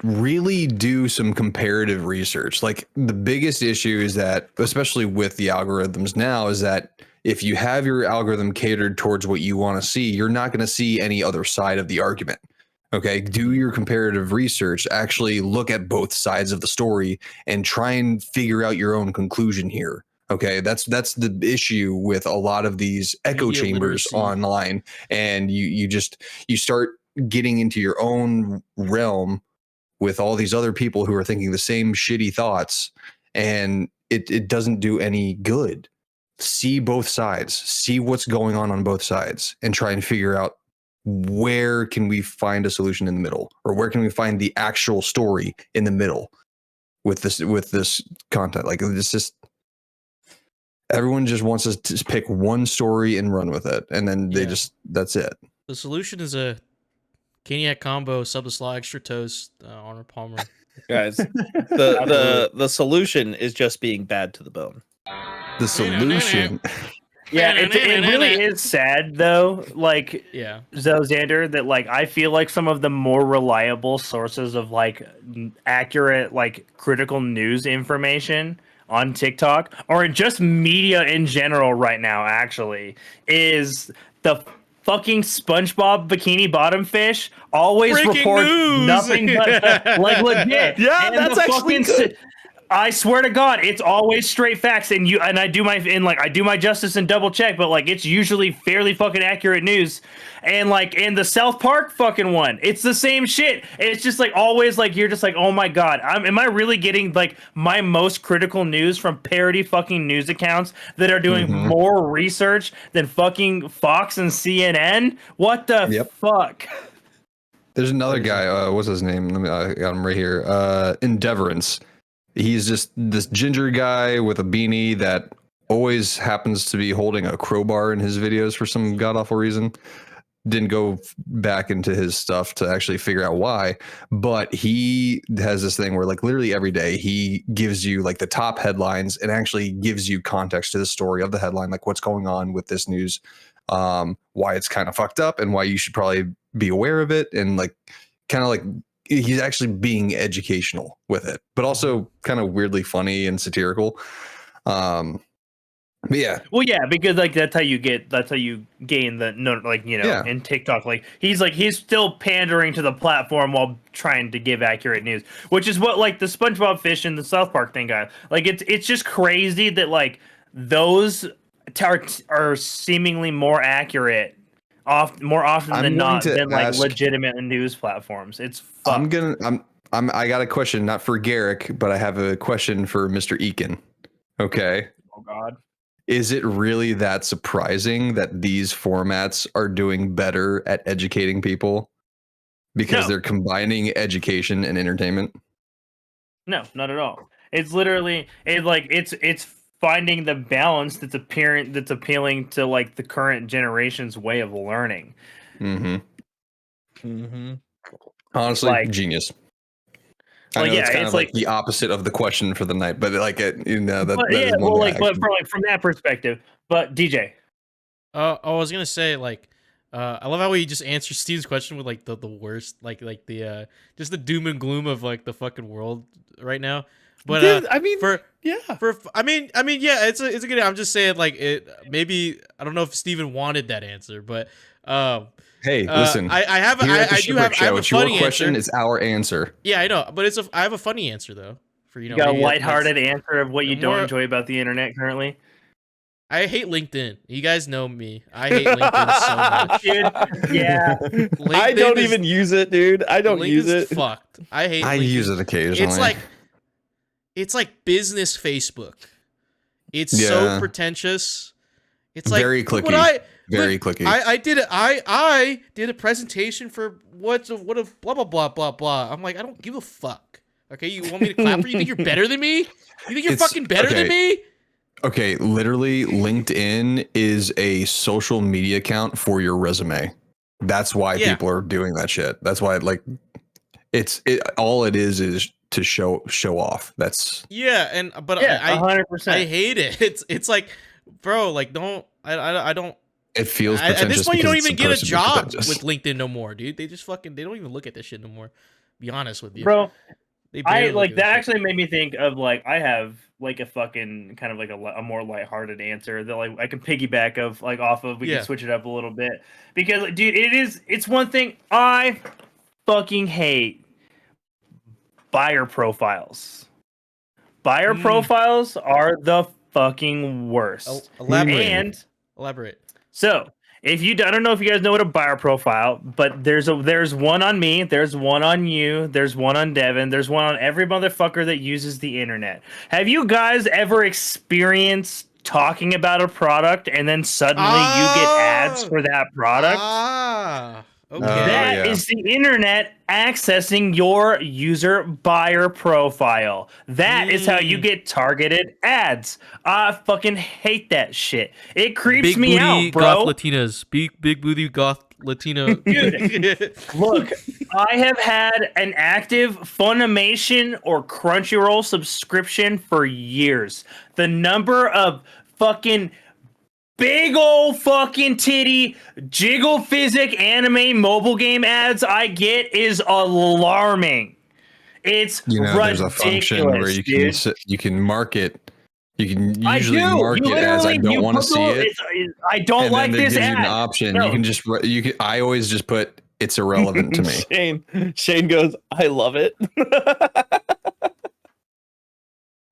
really do some comparative research. Like the biggest issue is that, especially with the algorithms now, is that if you have your algorithm catered towards what you want to see, you're not going to see any other side of the argument. Okay, do your comparative research, actually look at both sides of the story and try and figure out your own conclusion here. Okay, that's the issue with a lot of these echo Media chambers literacy. online, and you start getting into your own realm with all these other people who are thinking the same shitty thoughts, and it doesn't do any good. See both sides, see what's going on both sides, and try and figure out where can we find a solution in the middle, or where can we find the actual story in the middle with this content. Like it's just everyone just wants us to pick one story and run with it, and then they Yeah. just that's it. The solution is a Caniac combo, sub the slaw, extra toast, Arnold Palmer. Guys, Absolutely. the solution is just being bad to the bone. The solution. Yeah, it really is sad though. Like, Yeah. Xander, that like I feel like some of the more reliable sources of like accurate, like critical news information on TikTok or just media in general right now actually is the fucking SpongeBob Bikini Bottom fish always Breaking reports news! nothing but like legit. Yeah, And that's the actually fucking good. I swear to God, it's always straight facts, and I do my justice and double check, but like it's usually fairly fucking accurate news, and like in the South Park fucking one, it's the same shit. It's just like always like you're just like, oh my God, am I really getting like my most critical news from parody fucking news accounts that are doing more research than fucking Fox and CNN? What the Yep. fuck? There's another guy. What's his name? Let me. I got him right here. Endeavorance. He's just this ginger guy with a beanie that always happens to be holding a crowbar in his videos for some god awful reason. Didn't go back into his stuff to actually figure out why, but he has this thing where like literally every day he gives you like the top headlines and actually gives you context to the story of the headline, like what's going on with this news, why it's kind of fucked up and why you should probably be aware of it, and like kind of like he's actually being educational with it, but also kind of weirdly funny and satirical. But yeah, Well, yeah, because like that's how you gain the no, like Yeah. in TikTok, like he's still pandering to the platform while trying to give accurate news, which is what like the SpongeBob fish and the South Park thing got. Like it's just crazy that like those are seemingly more accurate more often I'm than going not to than like ask- legitimate news platforms. It's fucked. I got a question, not for Garrick, but I have a question for Mr. Eakin. Okay. Oh God. Is it really that surprising that these formats are doing better at educating people because No. they're combining education and entertainment? No, not at all. It's literally it's finding the balance that's appealing to like the current generation's way of learning. Honestly, Like- genius. I Like, know yeah, it's kind it's of like like- the opposite of the question for the night, but like that But is yeah, one well, that like, but actually- from that perspective. But DJ, I was gonna say like, I love how he just answers Steve's question with like the worst, like the just the doom and gloom of like the fucking world right now. But Dude, I mean, for yeah. I mean, yeah, it's a good. I'm just saying, like, it maybe I don't know if Steven wanted that answer, but Hey, listen. I have Here at the I do have Shipwreck I have Show, a it's your funny question. answer. It's our answer. Yeah, I know, but I have a funny answer though. For You got a maybe lighthearted answer of what you don't more- enjoy about the internet currently. I hate LinkedIn. You guys know me. I hate LinkedIn so much. Dude, yeah. I don't is- even use it, dude. I don't use LinkedIn's it. fucked. I hate. I LinkedIn. use it occasionally. It's like business Facebook. It's Yeah. so pretentious. It's like Very look clicky. what Very clicky. I did a presentation for what a blah blah blah blah blah. I'm like, I don't give a fuck. Okay, you want me to clap for you? You think you're better than me? You think you're fucking better than me? Okay, literally, LinkedIn is a social media account for your resume. That's why people are doing that shit. That's why, like, all it is to show off. That's but Yeah, I 100%. I hate it. It's like, bro, like I don't. it feels At pretentious. this point, you don't because even it's get a supposed to be job pretentious. with LinkedIn no more, dude. They just they don't even look at this shit no more. Be honest with you, Bro, They I barely look like at that this shit. actually made me think of like I have like a fucking kind of like a more lighthearted answer that like I can piggyback of like off of. We Yeah. can switch it up a little bit because dude, it's one thing I fucking hate buyer profiles. Buyer profiles are the fucking worst. Elaborate. And Elaborate. so, if you I don't know if you guys know what a buyer profile, but there's one on me, there's one on you, there's one on Devin, there's one on every motherfucker that uses the internet. Have you guys ever experienced talking about a product and then suddenly you get ads for that product? Okay. That yeah. is the internet accessing your user buyer profile. That is how you get targeted ads. I fucking hate that shit. It creeps me out, bro. goth Latinas. Big booty goth Latino. Dude, look, I have had an active Funimation or Crunchyroll subscription for years. The number of fucking big old fucking titty jiggle physic anime mobile game ads I get is alarming. It's there's a ridiculous, function where you can dude. you can mark it. You can I usually do. mark You it as I literally- don't want to put see the- it. I don't And like then it this gives you ad. an option. No. You can just I always just put it's irrelevant to me. Shane goes, I love it.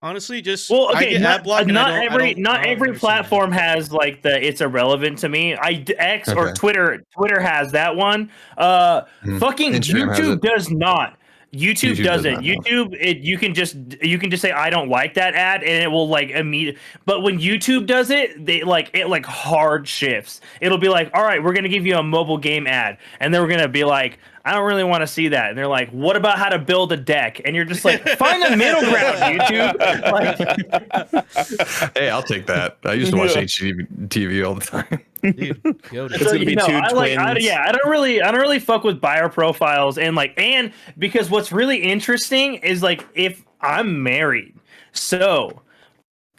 Honestly, just Well, I okay, get ad block and not I don't- every I don't not every understand platform has like the it's irrelevant to me. X or Okay. Twitter has that one. Fucking Instagram has YouTube it. does not. YouTube YouTube does doesn't. not, no. YouTube, you can just say I don't like that ad and it will like immediate. But when YouTube does it, it hard shifts. It'll be like, all right, we're gonna give you a mobile game ad, and then we're gonna be like, I don't really want to see that. And they're like, what about how to build a deck? And you're just like, find the middle ground, YouTube. Like, Hey, I'll take that. I used to watch HGTV all the time. Dude, go to It's gonna be two I twins. don't really fuck with buyer profiles and because what's really interesting is like if I'm married, so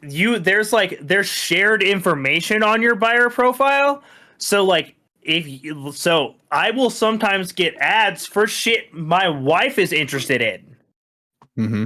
there's shared information on your buyer profile. So like I will sometimes get ads for shit my wife is interested in. Mm-hmm.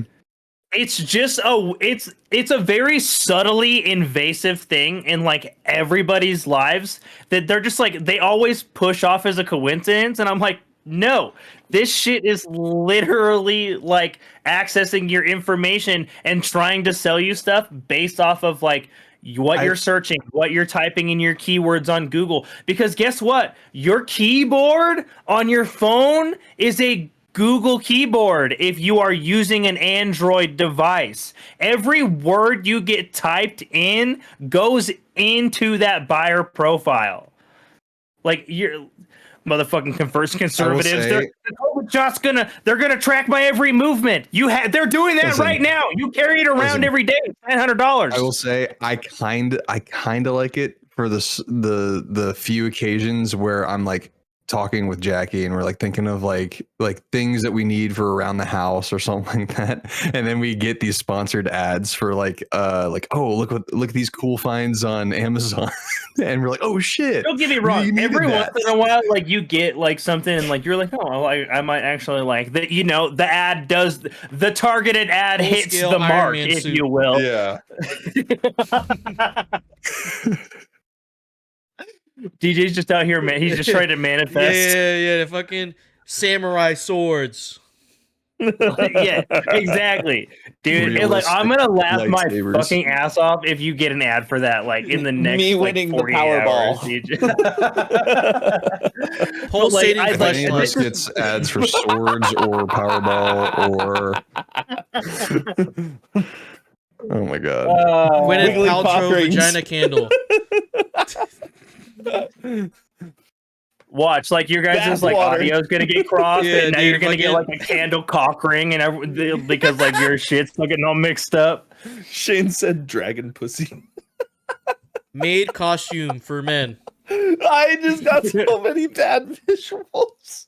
It's just it's a very subtly invasive thing in like everybody's lives that they're just like they always push off as a coincidence, and I'm like, no, this shit is literally like accessing your information and trying to sell you stuff based off of like what you're searching, what you're typing in your keywords on Google. Because guess what? Your keyboard on your phone is a Google keyboard if you are using an Android device. Every word you get typed in goes into that buyer profile. Like you're motherfucking conservatives. They're gonna track my every movement. They're doing that right now. You carry it around every day. $900. I will say I kind of like it for the few occasions where I'm like talking with Jackie and we're like thinking of like things that we need for around the house or something like that, and then we get these sponsored ads for like oh look at these cool finds on Amazon, and we're like, oh shit. Don't get me wrong. You needed Every that. once in a while, like you get like something, and like you're like, oh, I might actually like that. You know, the ad does the targeted ad hits Full-scale the Iron mark, Man if suit. you will. Yeah. DJ's just out here, man. He's just trying to manifest. Yeah, the fucking samurai swords. Yeah, exactly, dude. And like, I'm gonna laugh my lightsabers. fucking ass off if you get an ad for that, like in the next Me like, winning the 48 Powerball. hours, Pulsating I'd If like- any of us flashlight. gets ads for swords or Powerball or oh my god. Gwyneth Wiggly cock Paltrow rings. vagina candle. Watch, like your guys' Bath like water. audio is gonna get crossed, Yeah, and now dude, you're gonna get like fucking- a candle cock ring, and because like your shit's still getting all mixed up. Shane said dragon pussy. Made costume for men. I just got so many bad visuals.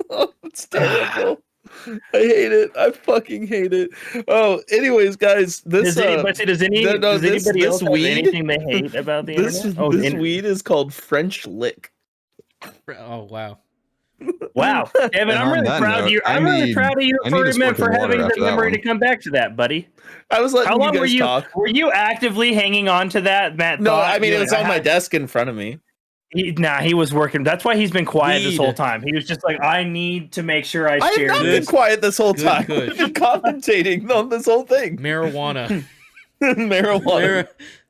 Oh, it's terrible. I hate it. I fucking hate it. Oh, anyways, guys, this Does anybody this anybody else have weed- anything they hate about the this internet? Oh, this weed is called French lick. Oh wow. wow, Evan, And I'm on really that proud of note, you. I I'm really need- proud of you I for need a sparkling for having water the after that memory to one. come back to that, buddy. I was letting How you long guys were you? talk. Were you actively hanging on to that? No, I mean it was on my desk in front of me. He was working. That's why he's been quiet this Weed. whole time. He was just like, I need to make sure I I have share not this. been quiet this whole Good time. kush. I've been commentating on this whole thing. Marijuana. Marijuana.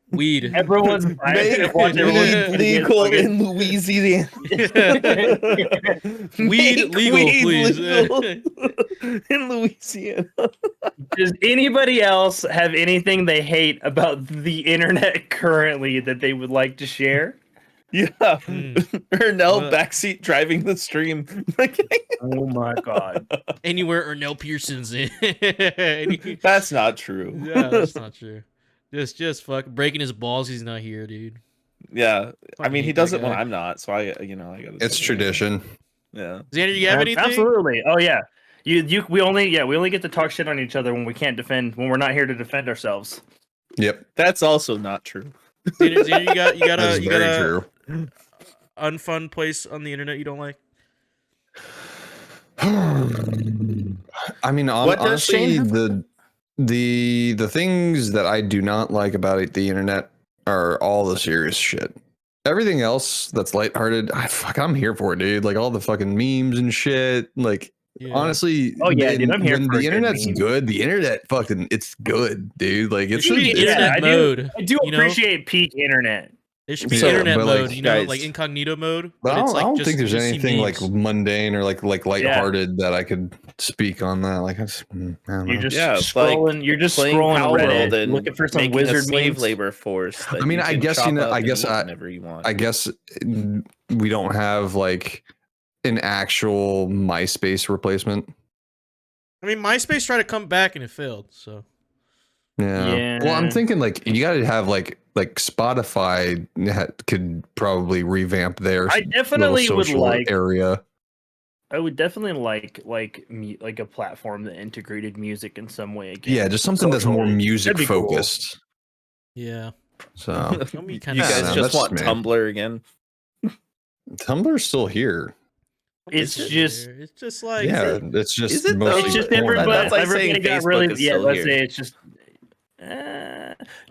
Weed. Everyone's Made watch everyone's weed gonna get legal fucking- in Louisiana. Weed Make legal, weed please. legal in Louisiana. Does anybody else have anything they hate about the internet currently that they would like to share? Yeah. Ernell What? backseat driving the stream. Oh my god. Anywhere Ernell Pearson's in. That's not true. Yeah, that's not true. Just fuck breaking his balls. He's not here, dude. Yeah. I Fucking mean, he hate does that it when guy. I'm not, so I gotta. It's tradition. Yeah. Xander, you have anything? Absolutely. Oh yeah. We only get to talk shit on each other when we can't defend when we're not here to defend ourselves. Yep. That's also not true. Xander, you got That's a very true. unfun place on the internet you don't like? I mean, What does honestly, Shane have? the things that I do not like about the internet are all the serious shit. Everything else that's lighthearted, I'm here for it, dude. Like all the fucking memes and shit. Like Yeah. honestly, Oh, yeah, dude, I'm here when for a the good internet's meme. good. The internet fucking it's good, dude. Like There it's should be Yeah, internet I do- mode. I do you know? appreciate peak internet. There should be So, internet but, like, mode, you know, guys- like incognito mode. But I it's don't, I don't just- think there's just see anything like memes. mundane or like lighthearted that I could speak on that. Like I don't You're know. just Yeah, like scrolling. You're just Playing scrolling Power World Reddit, and looking for some making wizard a slave memes. labor force. That I mean, you I can guess, chop up I and guess eat I- whenever you want. I guess we don't have like an actual MySpace replacement. I mean, MySpace tried to come back and it failed. So Yeah. Well, I'm Yeah. thinking like you got to have like Spotify could probably revamp their I definitely little would social like. area. I would definitely like a platform that integrated music in some way. Again. Yeah, just something that's more Socially. music That'd be cool. focused. yeah, So That'd be you kinda guys sad. just That's want just me. Tumblr again. Tumblr's still here. It's just it's just like Yeah, it's just is it though? mostly it's just porn. everybody. That's like saying Everybody got Facebook really is yeah. still Let's here. say it's just.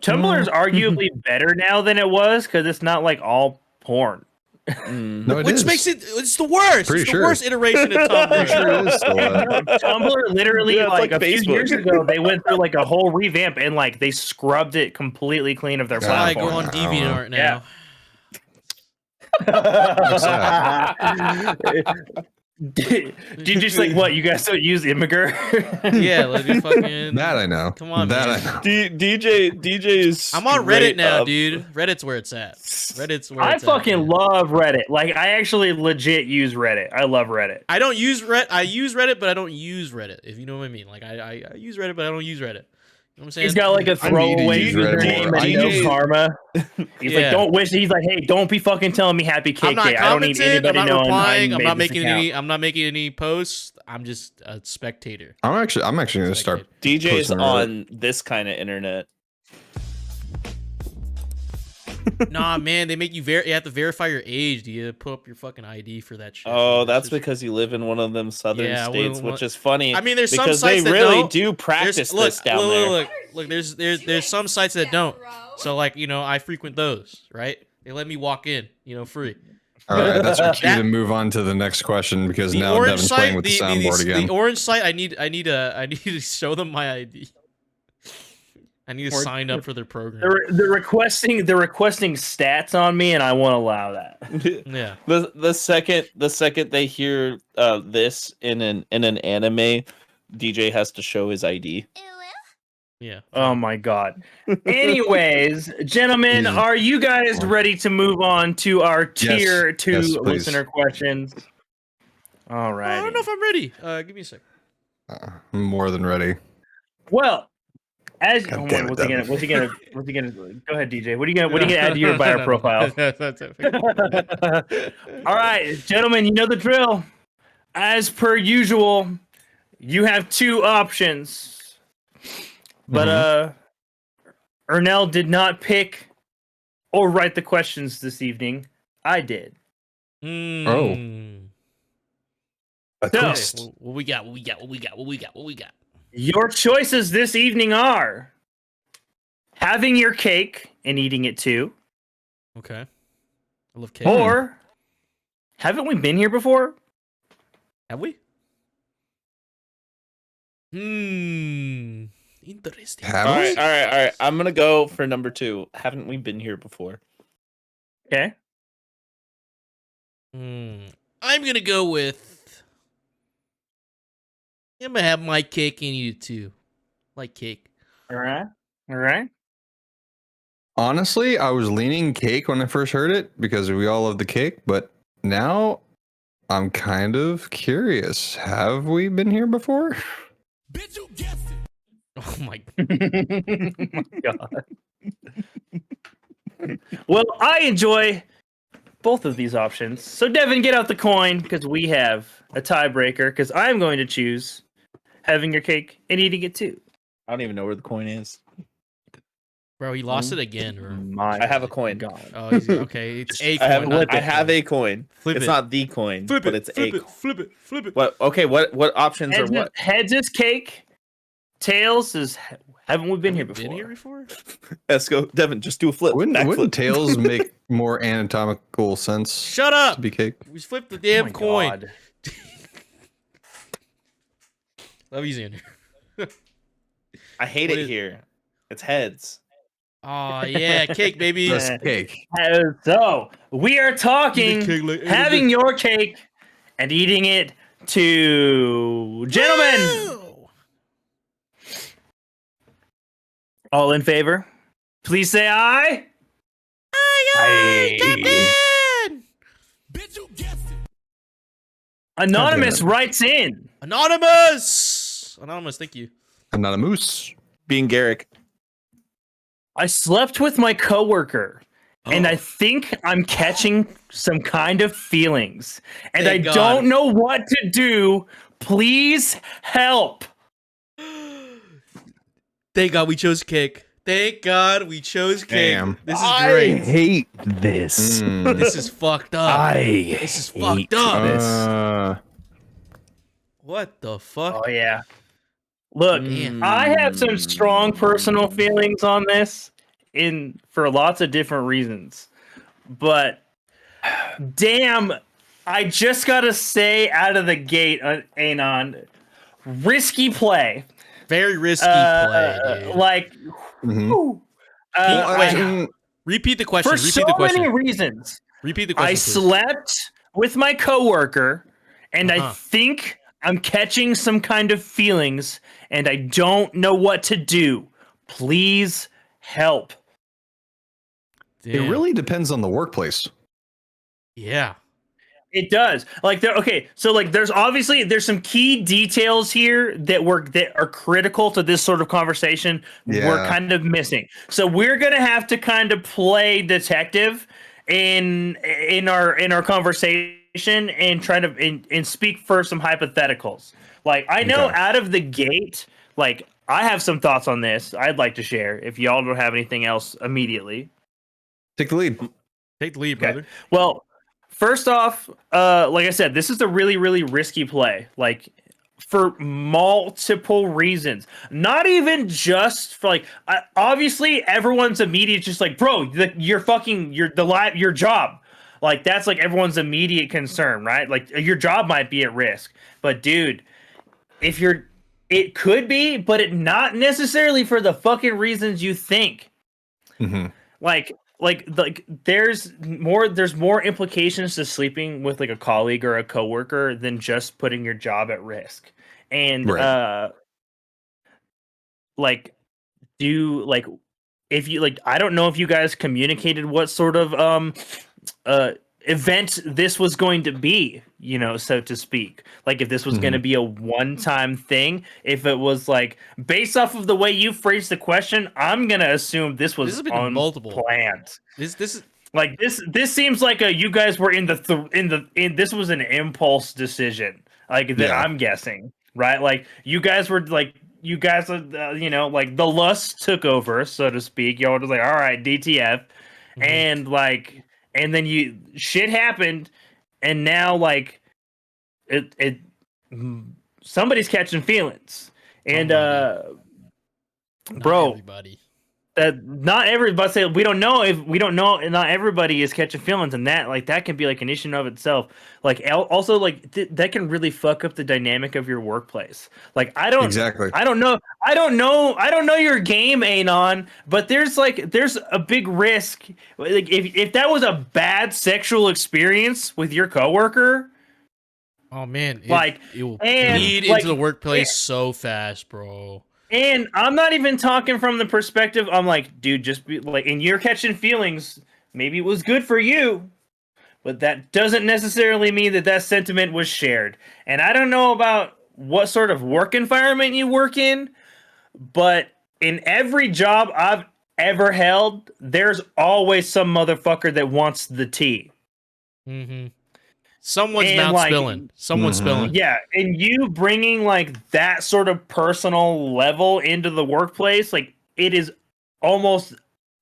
Tumblr is arguably better now than it was because it's not like all porn. Mm. No, it which is. makes it's the worst. Pretty It's sure. the worst iteration of Pretty sure Tumblr. it is still that. Tumblr literally Yeah, it's like, like a few Facebook. years ago they went through like a whole revamp and like they scrubbed it completely clean of their That's why I platform. go on DeviantArt Yeah. now. Did you just like what? You guys don't use Imgur? Yeah, like we fucking. That I know. Come on, that man. I know. DJ is. I'm on straight Reddit now, up- dude. Reddit's where it's at. Reddit's where I it's fucking at, man. love Reddit. Like I actually legit use Reddit. I love Reddit. I don't use Reddit. I use Reddit, but I don't use Reddit. If you know what I mean. Like I use Reddit, but I don't use Reddit. what I'm saying? He's got like a I need to throwaway use Red username more. and DJ no karma. He's Yeah. like, don't wish. He's like, hey, don't be fucking telling me happy cake I'm not day. I don't need commenting. anybody I'm not knowing. replying. I I'm not made this making account. any. I'm not making any posts. I'm just a spectator. I'm actually gonna start. DJ's posting Reddit. on this kind of internet. Nah, man, they make you you have to verify your age. Do you put up your fucking ID for that shit? Oh, man? that's just- because you live in one of them southern Yeah, states, well, which is funny. I mean, there's some because sites they that really don't. do practice Look, this down there. Look. There's some sites that don't. So like, I frequent those, right? They let me walk in, free. All right, that's your cue That- to move on to the next question because The now orange Devin's site, playing with the soundboard again. The orange site, I need to show them my ID. I need to sign up for their program. They're requesting stats on me, and I won't allow that. Yeah. The second they hear this in an anime, DJ has to show his ID. Yeah. Oh my god. Anyways, gentlemen, Jesus. are you guys ready to move on to our tier 2 Yes, please. listener questions? All right. I don't know if I'm ready. Give me a sec. I'm more than ready. Well, as God oh damn my, it, what's he gonna go ahead, DJ. What are you gonna add to your bio profile? All right, gentlemen, you know the drill. As per usual, you have 2 options. But Ernell did not pick or write the questions this evening. I did. Oh. A So- twist. What we got? Your choices this evening are having your cake and eating it too, Okay. I love cake. or haven't we been here before? Have we? Interesting. Have All we? right. I'm gonna go for number 2. Haven't we been here before? Okay. I'm gonna go with. I'm gonna have my cake and eat it too. Like cake. All right. Honestly, I was leaning cake when I first heard it because we all love the cake, but now I'm kind of curious. Have we been here before? Oh my. Oh my god. Well, I enjoy both of these options. So, Devin, get out the coin because we have a tiebreaker. Because I'm going to choose having your cake and eating it too. I don't even know where the coin is. Bro, he lost it again, bro. My I have a coin. God. Oh, okay. It's a I coin. have, not I the have coin. a coin. Flip it's it. not the coin, Flip but it. it's Flip a. it. Flip it. Flip it. What? Okay. What options are what? Heads is cake. Tails is haven't we been here before? Been here before? Let's go, Devin. Just do a flip. Wouldn't Backflip. tails make more anatomical sense Shut to up. be cake? We flipped the Oh damn my coin. God. Love you, Xander. I hate What it is- here. It's heads. Oh yeah, cake, baby. Just cake. So we are talking Eat a cake like- having your cake and eating it too. Gentlemen, Woo! all in favor? Please say aye. Aye. Captain! Anonymous writes in. Anonymous. Anonymous, thank you. I'm not a moose. Being Garrick. I slept with my coworker, and I think I'm catching some kind of feelings, and Thank I God. don't know what to do. Please help. Thank God we chose cake. Thank God we chose cake. Damn. This is great. hate this. Mm. This is fucked up. This is fucked up. What the fuck? Oh yeah. Look, Man. I have some strong personal feelings on this for lots of different reasons. But damn, I just gotta say out of the gate, Anon, risky play. Very risky play, dude. Like, Mhm. whew. Wait. Repeat the question. For Repeat so the question. many reasons. Repeat the question. I please. slept with my coworker, and I Uh-huh. think I'm catching some kind of feelings, and I don't know what to do. Please help. It Damn. really depends on the workplace. Yeah. It does. Like there okay, so like there's some key details here that are critical to this sort of conversation we're Yeah. kind of missing. So we're going to have to kind of play detective in our conversation and try to and speak for some hypotheticals. Like I know Okay. out of the gate, like I have some thoughts on this I'd like to share if y'all don't have anything else immediately. Take the lead. Take the lead, Okay. brother. Well, first off, like I said, this is a really, really risky play. Like for multiple reasons. Not even just for like obviously everyone's immediate just like, bro, your job. Like that's like everyone's immediate concern, right? Like your job might be at risk. But dude, if you're it could be, but it not necessarily for the fucking reasons you think. Mm-hmm. Like there's more implications to sleeping with like a colleague or a coworker than just putting your job at risk. And Right. like do like if you like I don't know if you guys communicated what sort of uh event this was going to be, so to speak. Like if this was going Mm-hmm. to be a one-time thing, if it was like based off of the way you phrased the question, I'm going to assume this This was has been multiple. unplanned. This is Like this seems like you guys were in this was an impulse decision, like that Yeah. I'm guessing, right? Like you guys like the lust took over, so to speak. Y'all were just like, all right, DTF, Mhm. and then shit happened, and now like it somebody's catching feelings, and Somebody. Not bro, everybody. that not everybody say we don't know if we don't know not everybody is catching feelings, and that can be like an issue in of itself. Like also like that can really fuck up the dynamic of your workplace. Like Exactly. I don't know your game, Anon, but there's a big risk. Like if that was a bad sexual experience with your coworker, Oh man, like it will and bleed like into the workplace so fast, bro. and I'm not even talking from the perspective. I'm like, dude, just be like, and you're catching feelings. Maybe it was good for you, but that doesn't necessarily mean that sentiment was shared. And I don't know about what sort of work environment you work in, but in every job I've ever held, there's always some motherfucker that wants the tea. Mm-hmm. Someone's And mouth like, spilling. Someone's Mhm. spilling. yeah, and you bringing like that sort of personal level into the workplace, like it is almost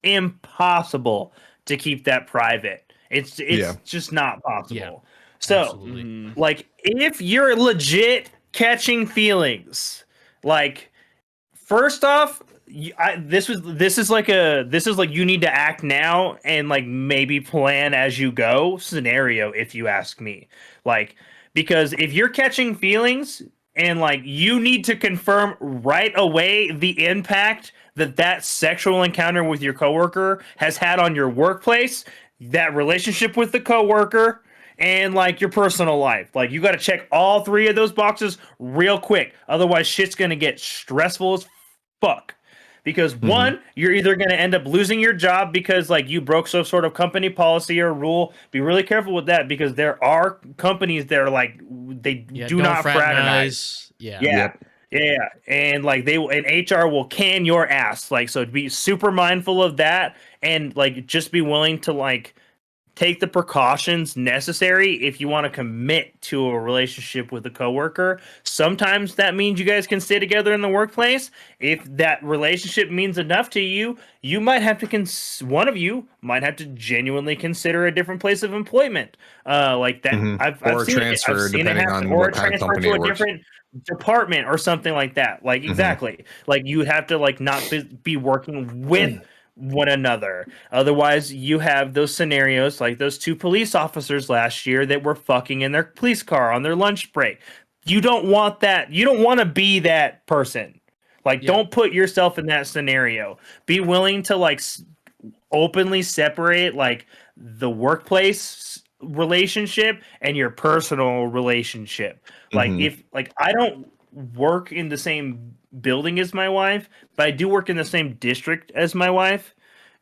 impossible to keep that private. It's Yeah. just not Yeah, possible. So, absolutely. like if you're legit catching feelings, like first off, this is like you need to act now and like maybe plan as you go scenario, if you ask me. Like because if you're catching feelings and like you need to confirm right away the impact that sexual encounter with your coworker has had on your workplace, that relationship with the coworker, and like your personal life. Like you got to check all three of those boxes real quick. Otherwise, shit's gonna get stressful as fuck. Because Mhm. one, you're either going to end up losing your job because like you broke some sort of company policy or rule. Be really careful with that because there are companies that are like they Yeah, do don't not fraternize. fraternize. Yeah. Yeah. Yep. Yeah, and like and HR will can your ass. Like so be super mindful of that and like just be willing to like take the precautions necessary if you want to commit to a relationship with a coworker. Sometimes that means you guys can stay together in the workplace. If that relationship means enough to you, you might have to one of you might have to genuinely consider a different place of employment. Like that, Mhm. I've Or seen it. I've transfer seen it depending happen, on or what kind of transfer company to it a works. different department or something like that. Like Mhm. exactly, like you have to like not be working with one another. Otherwise, you have those scenarios like those two police officers last year that were fucking in their police car on their lunch break. You don't want that. You don't want to be that person. Like, Yeah. don't put yourself in that scenario. Be willing to like openly separate like the workplace relationship and your personal relationship. Like, Mhm. if like I don't work in the same building as my wife, but I do work in the same district as my wife,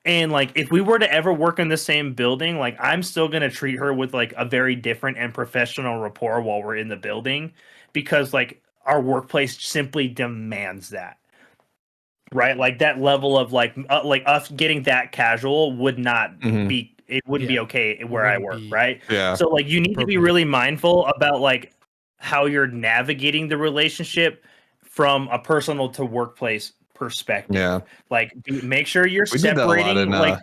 And like, if we were to ever work in the same building, like, I'm still gonna treat her with like a very different and professional rapport while we're in the building, because like our workplace simply demands that, right? Like that level of like us getting that casual would not Mhm. be. It wouldn't be Yeah. okay where I wouldn't work, be right? Yeah. So like, you need to be appropriate. really mindful about like how you're navigating the relationship from a personal to workplace perspective. Yeah. Like, make sure you're We did that a lot separating. in. Like,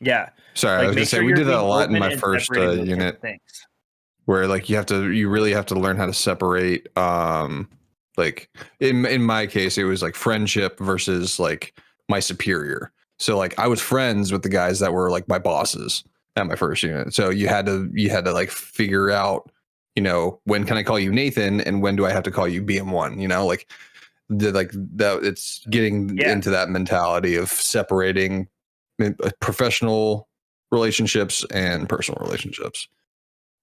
yeah, Sorry, I like was gonna make say sure we you're did that a being lot in open my and first separating those unit, different things. where like you really have to learn how to separate. Like in my case, it was like friendship versus like my superior. So like I was friends with the guys that were like my bosses at my first unit. So you had to like figure out, when can I call you Nathan and when do I have to call you BM1? Like that. It's getting Yeah. into that mentality of separating professional relationships and personal relationships.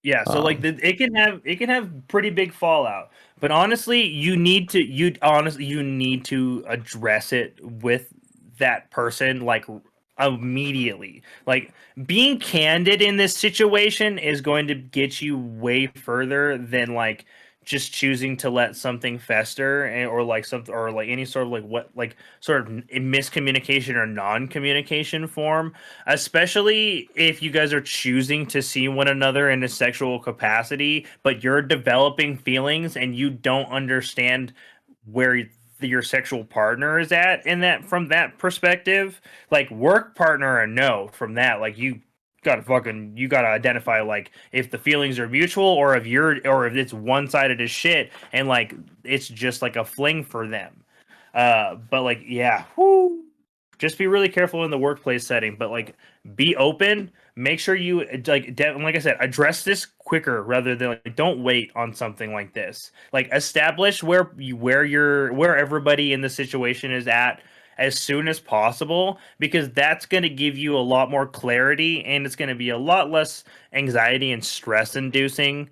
Yeah, so like it can have pretty big fallout. But honestly, you need to address it with that person like immediately. Like, being candid in this situation is going to get you way further than like just choosing to let something fester, or like something, or like any sort of sort of miscommunication or non-communication form, especially if you guys are choosing to see one another in a sexual capacity, but you're developing feelings and you don't understand where your sexual partner is at in that, from that perspective. Like, work partner or no, from that, like, you gotta identify like if the feelings are mutual, or if it's one-sided as shit, and like it's just like a fling for them. But like, yeah, whoo, just be really careful in the workplace setting, but like, be open. Make sure you like I said, address this quicker rather than like, don't wait on something like this. Like, establish where everybody in the situation is at as soon as possible, because that's going to give you a lot more clarity, and it's going to be a lot less anxiety and stress inducing,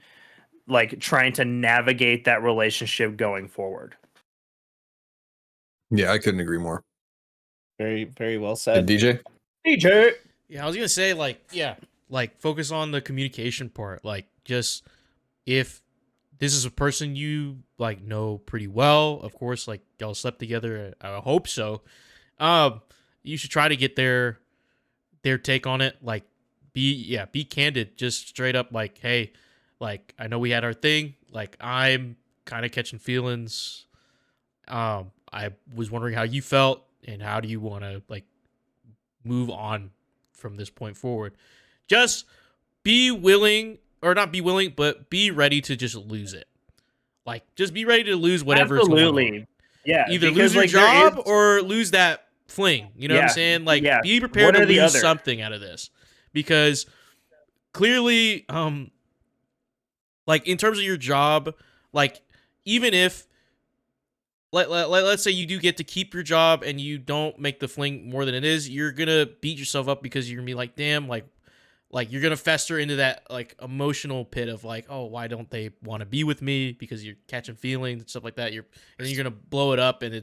like trying to navigate that relationship going forward. Yeah, I couldn't agree more. Very, very well Good said. DJ. DJ. Yeah, I was gonna say like focus on the communication part. Like, just if this is a person you like know pretty well, of course, like y'all slept together. I hope so. You should try to get their take on it. Like, be candid, just straight up. Like, hey, like I know we had our thing. Like, I'm kind of catching feelings. I was wondering how you felt and how do you want to like move on from this point forward. Just be willing, or not be willing, but be ready to just lose it. Like, just be ready to lose whatever's going on. Absolutely. Yeah, Either because lose your like there job is, or lose that fling. You know what I'm yeah, saying? Like, yeah, be prepared one to or the lose other. something out of this. Because clearly, like in terms of your job, like even if let's say you do get to keep your job and you don't make the fling more than it is, you're gonna beat yourself up because you're gonna be like, damn, like you're gonna fester into that like emotional pit of like, oh, why don't they want to be with me? Because you're catching feelings and stuff like that. And then you're gonna blow it up, and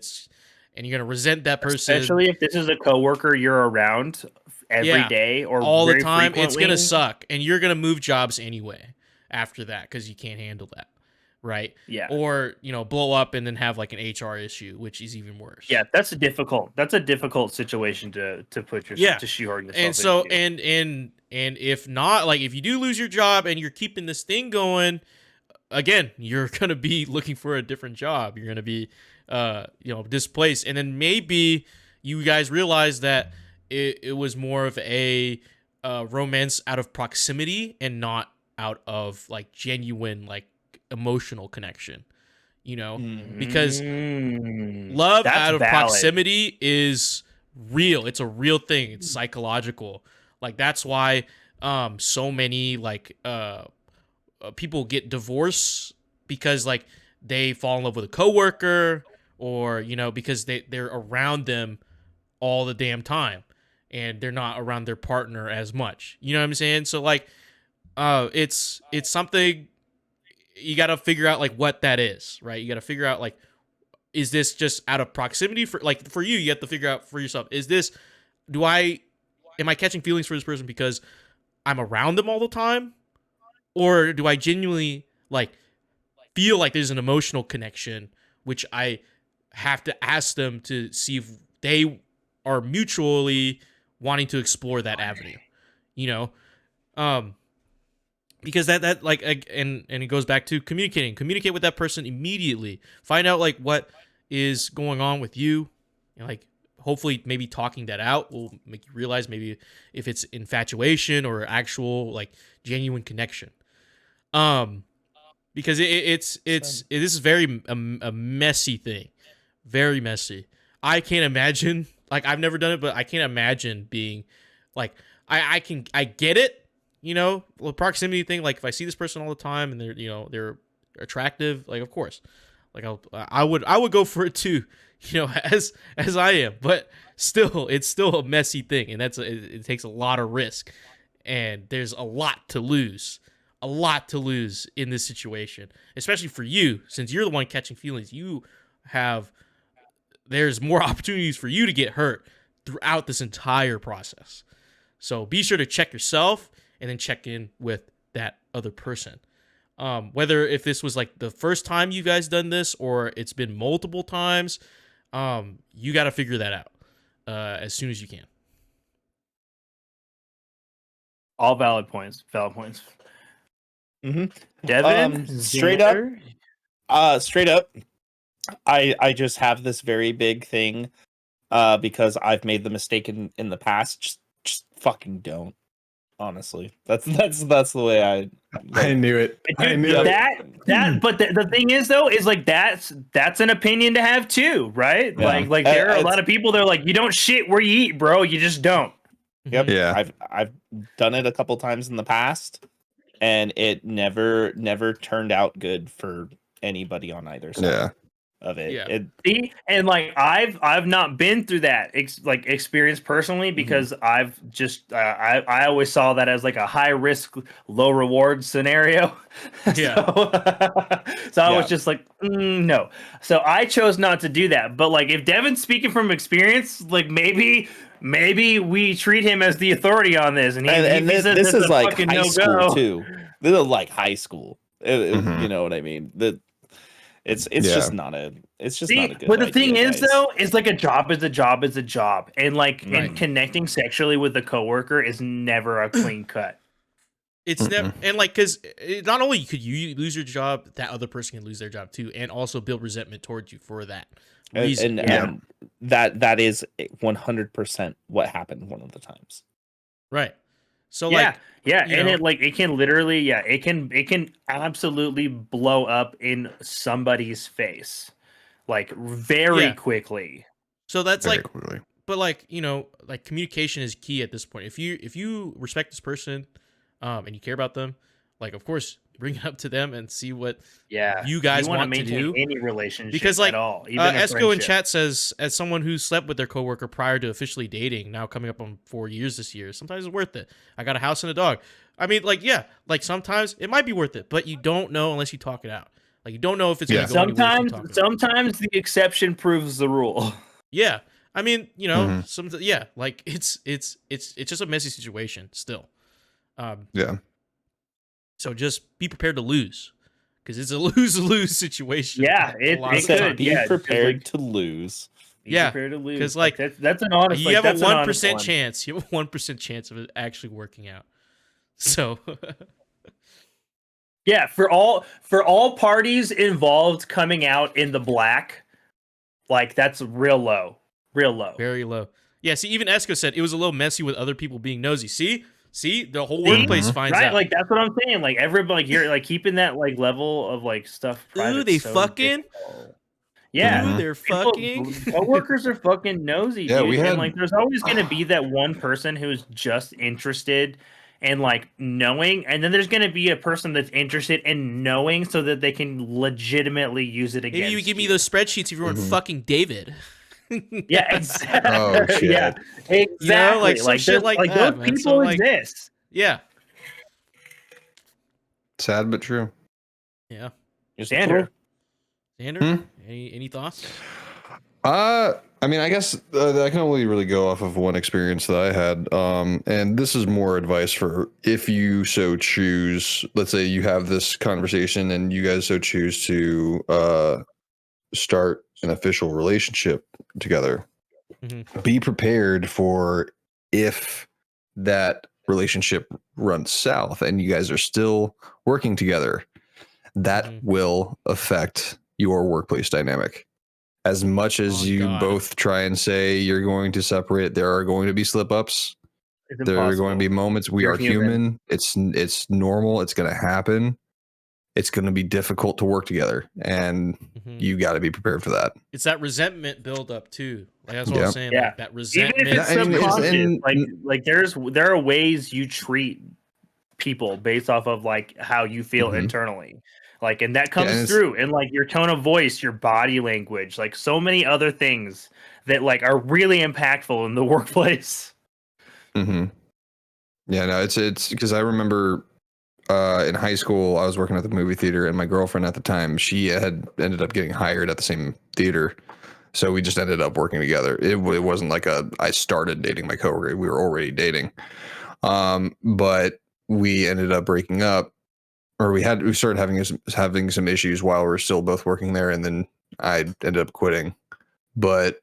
you're gonna resent that person, especially if this is a coworker you're around every yeah, day or all the very time. It's frequently. gonna suck, and you're gonna move jobs anyway after that because you can't handle that, right? Yeah. Or blow up and then have like an HR issue, which is even worse. Yeah, that's a difficult situation to put to shoehorn yourself And so into. and if not, like if you do lose your job and you're keeping this thing going, again, you're gonna be looking for a different job. You're gonna be displaced, and then maybe you guys realize that it was more of a romance out of proximity and not out of like genuine like emotional connection. Because love That's out of valid. proximity is real. It's a real thing. It's psychological. Like, that's why so many like people get divorced, because like they fall in love with a coworker, or because they're around them all the damn time and they're not around their partner as much. You know what I'm saying? So like it's something you got to figure out like what that is, right? You got to figure out like, is this just out of proximity? For you have to figure out for yourself, is this am I catching feelings for this person because I'm around them all the time, or do I genuinely like feel like there's an emotional connection, which I have to ask them to see if they are mutually wanting to explore that avenue, you know? Because that like and it goes back to communicate with that person immediately, find out like what is going on with you, and like hopefully maybe talking that out will make you realize maybe if it's infatuation or actual like genuine connection. Because this is very a messy thing, very messy. I can't imagine, like I've never done it, but I can't imagine being like I get it, you know, the proximity thing. Like if I see this person all the time and they're attractive, like of course, like I would go for it too, you know, as I am. But still, it's still a messy thing, and it takes a lot of risk, and there's a lot to lose. A lot to lose in this situation, especially for you, since you're the one catching feelings. There's more opportunities for you to get hurt throughout this entire process. So be sure to check yourself and then check in with that other person. Whether if this was like the first time you guys done this or it's been multiple times, you got to figure that out as soon as you can. All valid points. Valid points. Mm-hmm. Devin, straight up, I just have this very big thing because I've made the mistake in the past. Just fucking don't. Honestly, that's the way I knew it. I Dude, knew it. that. But the thing is, though, is like that's an opinion to have too, right? Yeah. Like there are a lot of people. They're like, you don't shit where you eat, bro. You just don't. Yep. Yeah. I've done it a couple times in the past, and it never turned out good for anybody on either side. Yeah. Of it. Yeah. See, and like I've not been through that experience personally because I've just I always saw that as like a high risk, low reward scenario. Yeah. So I was just like, no. So I chose not to do that. But like if Devin's speaking from experience, like maybe we treat him as the authority on this, and this is like high no-go. school too. This is like high school. Mhm. You know what I mean? It's Yeah. just not a good but the thing idea, is guys. though, is like a job is a job is a job, and like Right. and connecting sexually with a coworker is never a clean cut. It's never, and like, because not only could you lose your job, that other person can lose their job too, and also build resentment towards you for that reason. And that is 100% what happened one of the times. Right. So Yeah, like, yeah, you and know, it can literally, it can absolutely blow up in somebody's face, like very Yeah. quickly. so that's Very like, quickly. but like, you know, like communication is key at this point. If you respect this person, and you care about them, like of course bring it up to them and see what Yeah, you guys wanna want to maintain do. any relationship Because like at all, even a Esco in friendship. chat says, as someone who slept with their coworker prior to officially dating, now coming up on 4 years this year, sometimes it's worth it. I got a house and a dog. I mean, like, yeah, like sometimes it might be worth it, but you don't know unless you talk it out. Like you don't know if it's gonna go anywhere if you talk it out. Sometimes the exception proves the rule. Yeah, I mean, you know, Mhm. like it's just a messy situation still. Yeah. So just be prepared to lose, because it's a lose-lose situation. Yeah, a lot it of the could. time. Be Yeah, just, prepared like- to lose. Be Yeah, prepared to lose. 'cause, like, that's an honest. You like, have a that's an honest 1% one. chance. You have a 1% chance of it actually working out. So Yeah, for all parties involved coming out in the black, like that's real low, real low. very low. Yeah. See, even Esco said it was a little messy with other people being nosy. See, the whole workplace finds Right, out. like that's what I'm saying. Like everybody, like you're like keeping that like level of like stuff private. Ooh, they so fucking. difficult. Yeah, Mhm. Ooh, they're people- fucking. coworkers are fucking nosy, Yeah, dude. we And had- like, there's always gonna be that one person who's just interested and like knowing, and then there's gonna be a person that's interested in knowing so that they can legitimately use it against. Maybe you give me those spreadsheets if you weren't fucking David. Yeah, exactly. Oh, shit. Yeah, exactly. like, some shit there's- like that, those man. people So, like- exist. Yeah. Sad but true. Yeah. Just Xander. Xander, Hmm? any thoughts? I mean, I guess I can only really go off of one experience that I had. And this is more advice for if you so choose. Let's say you have this conversation and you guys so choose to start an official relationship together. Mhm. Be prepared for if that relationship runs south and you guys are still working together, that Mhm. will affect your workplace dynamic. As much as Oh, you God. both try and say you're going to separate, there are going to be slip ups. It's There are going to be impossible. moments. We You're are human. human. It's normal. It's going to happen. It's going to be difficult to work together, and Mhm. you got to be prepared for that. It's that resentment buildup too. Like that's what I Yeah. was saying. Yeah. Like that Even if resentment. it's I mean, it's subconscious, in like there are ways you treat people based off of like how you feel Mhm. internally. Like, and that Yeah, and comes it's through in like your tone of voice, your body language, like so many other things that like are really impactful in the workplace. mhm. Yeah, no, it's because I remember in high school I was working at the movie theater, and my girlfriend at the time, she had ended up getting hired at the same theater. So we just ended up working together. It wasn't like I started dating my coworker. We were already dating. But we ended up breaking up, or we started having some issues while we were still both working there, and then I ended up quitting. But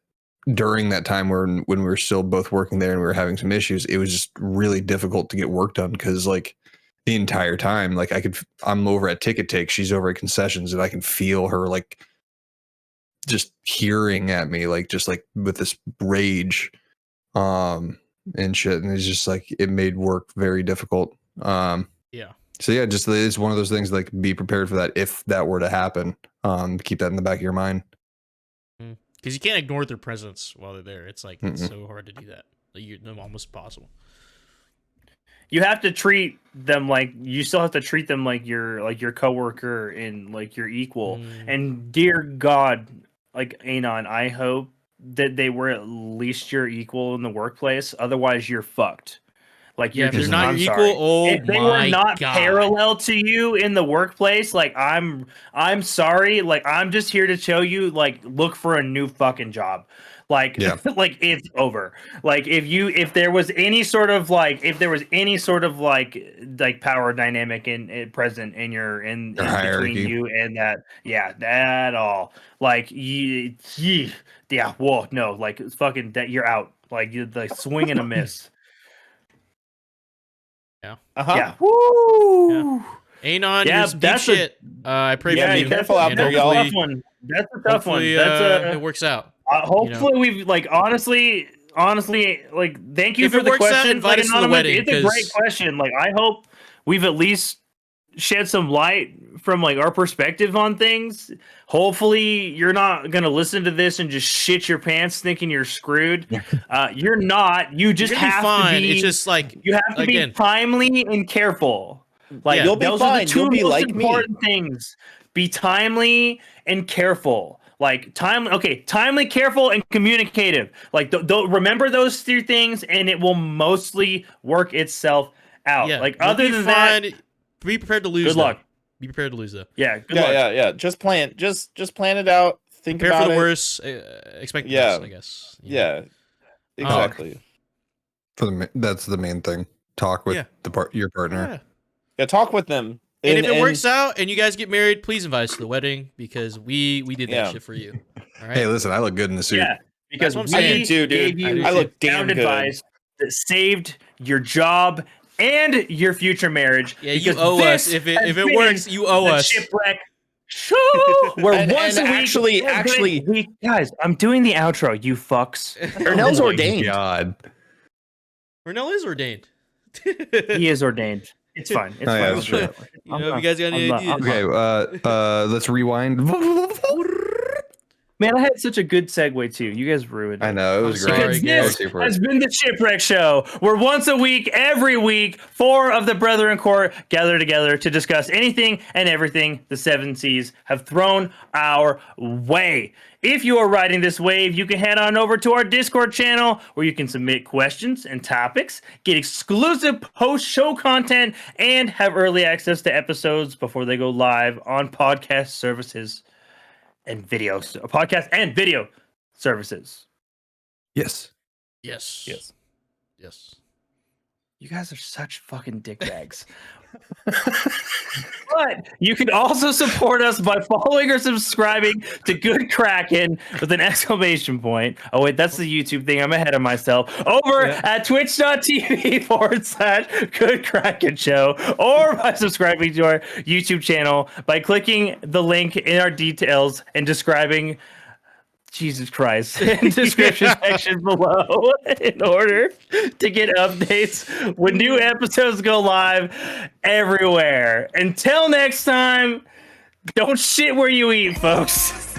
during that time when we were still both working there and we were having some issues, it was just really difficult to get work done because like the entire time, like I'm over at Ticket Take, she's over at concessions, and I can feel her like just hearing at me, like just like with this rage, and shit, and it's just like it made work very difficult. Yeah. So yeah, just it's one of those things, like be prepared for that if that were to happen. Keep that in the back of your mind. Because you can't ignore their presence while they're there. It's like it's Mm-mm. so hard to do that. Like almost impossible. You have to treat them like you still have to treat them like your coworker and like your equal. Mm. And dear God, like Anon, I hope that they were at least your equal in the workplace. Otherwise, you're fucked. Like Yeah, you're if they're just not I'm your equal, sorry. oh If they were my not God. parallel to you in the workplace, like I'm sorry. Like I'm just here to show you like look for a new fucking job. Like Yeah. like it's over. Like if there was any sort of like power dynamic in present in in between hierarchy. you and that, yeah, that all. Like yeah, whoa, no, like it's fucking that you're out. Like you like swing and a miss. Yeah. Uh-huh. Yeah. Woo. Anon, Yeah, you're some deep that's shit. I pray yeah, for be you. careful out and there, that's a y'all. tough one. That's a tough one. Hopefully, That's it works out. hopefully we've like honestly, like thank you If for it the works out, question. invite Like us to the anonymous, wedding, it's a great 'cause- question. Like I hope we've at least shed some light from like our perspective on things. Hopefully you're not gonna listen to this and just shit your pants thinking you're screwed. You're not. You just You're gonna be have fine. to be. It's just like You have to again. be timely and careful. Like Yeah. You'll be those are the fine. two You'll be most like me. important things. Be timely and careful. Like timely, careful, and communicative. Like remember those three things, and it will mostly work itself out. Yeah. Like you'll other be than fine. that, Be prepared to lose. good luck. Though. Be prepared to lose though. Yeah, good Yeah, luck. yeah. Just plan it out. Think Prepare about for the it. worst. Expect the Yeah. best. I guess. You know? Yeah. Exactly. That's the main thing. Talk with Yeah. your partner. Yeah. Yeah, talk with them. And if it works out and you guys get married, please invite us to the wedding because we did that Yeah. shit for you. All right. Hey, listen, I look good in the suit. Yeah, because That's what I'm we saying. I do too, dude. gave you I look sound damn good. advice that saved your job and your future marriage. Yeah, you because owe us. this If has it been works, you owe the us. Shipwreck show. Where And- once and a week, actually- guys, I'm doing the outro. You fucks. Ernell's Oh my ordained. God. Renell is ordained. He is ordained. It's fine. It's Oh, yeah, fine. that's true. You know, if you guys got any ideas. Okay, let's rewind. Man, I had such a good segue too. You guys ruined it. I know, it was I'm great. sorry, Because I was this here for it. has been the Shipwreck Show, where once a week, every week, 4 of the Brethren Court gather together to discuss anything and everything the Seven Seas have thrown our way. If you are riding this wave, you can head on over to our Discord channel where you can submit questions and topics, get exclusive post-show content, and have early access to episodes before they go live on podcast services and videos, podcast and video services. Yes. Yes. Yes. Yes. You guys are such fucking dickbags. But you can also support us by following or subscribing to Good Kraken with an exclamation point. Oh, wait, that's the YouTube thing. I'm ahead of myself. Over at twitch.tv/Good Kraken Show, or by subscribing to our YouTube channel by clicking the link in our details and describing. Jesus Christ, in description section below in order to get updates when new episodes go live everywhere. Until next time, don't shit where you eat, folks.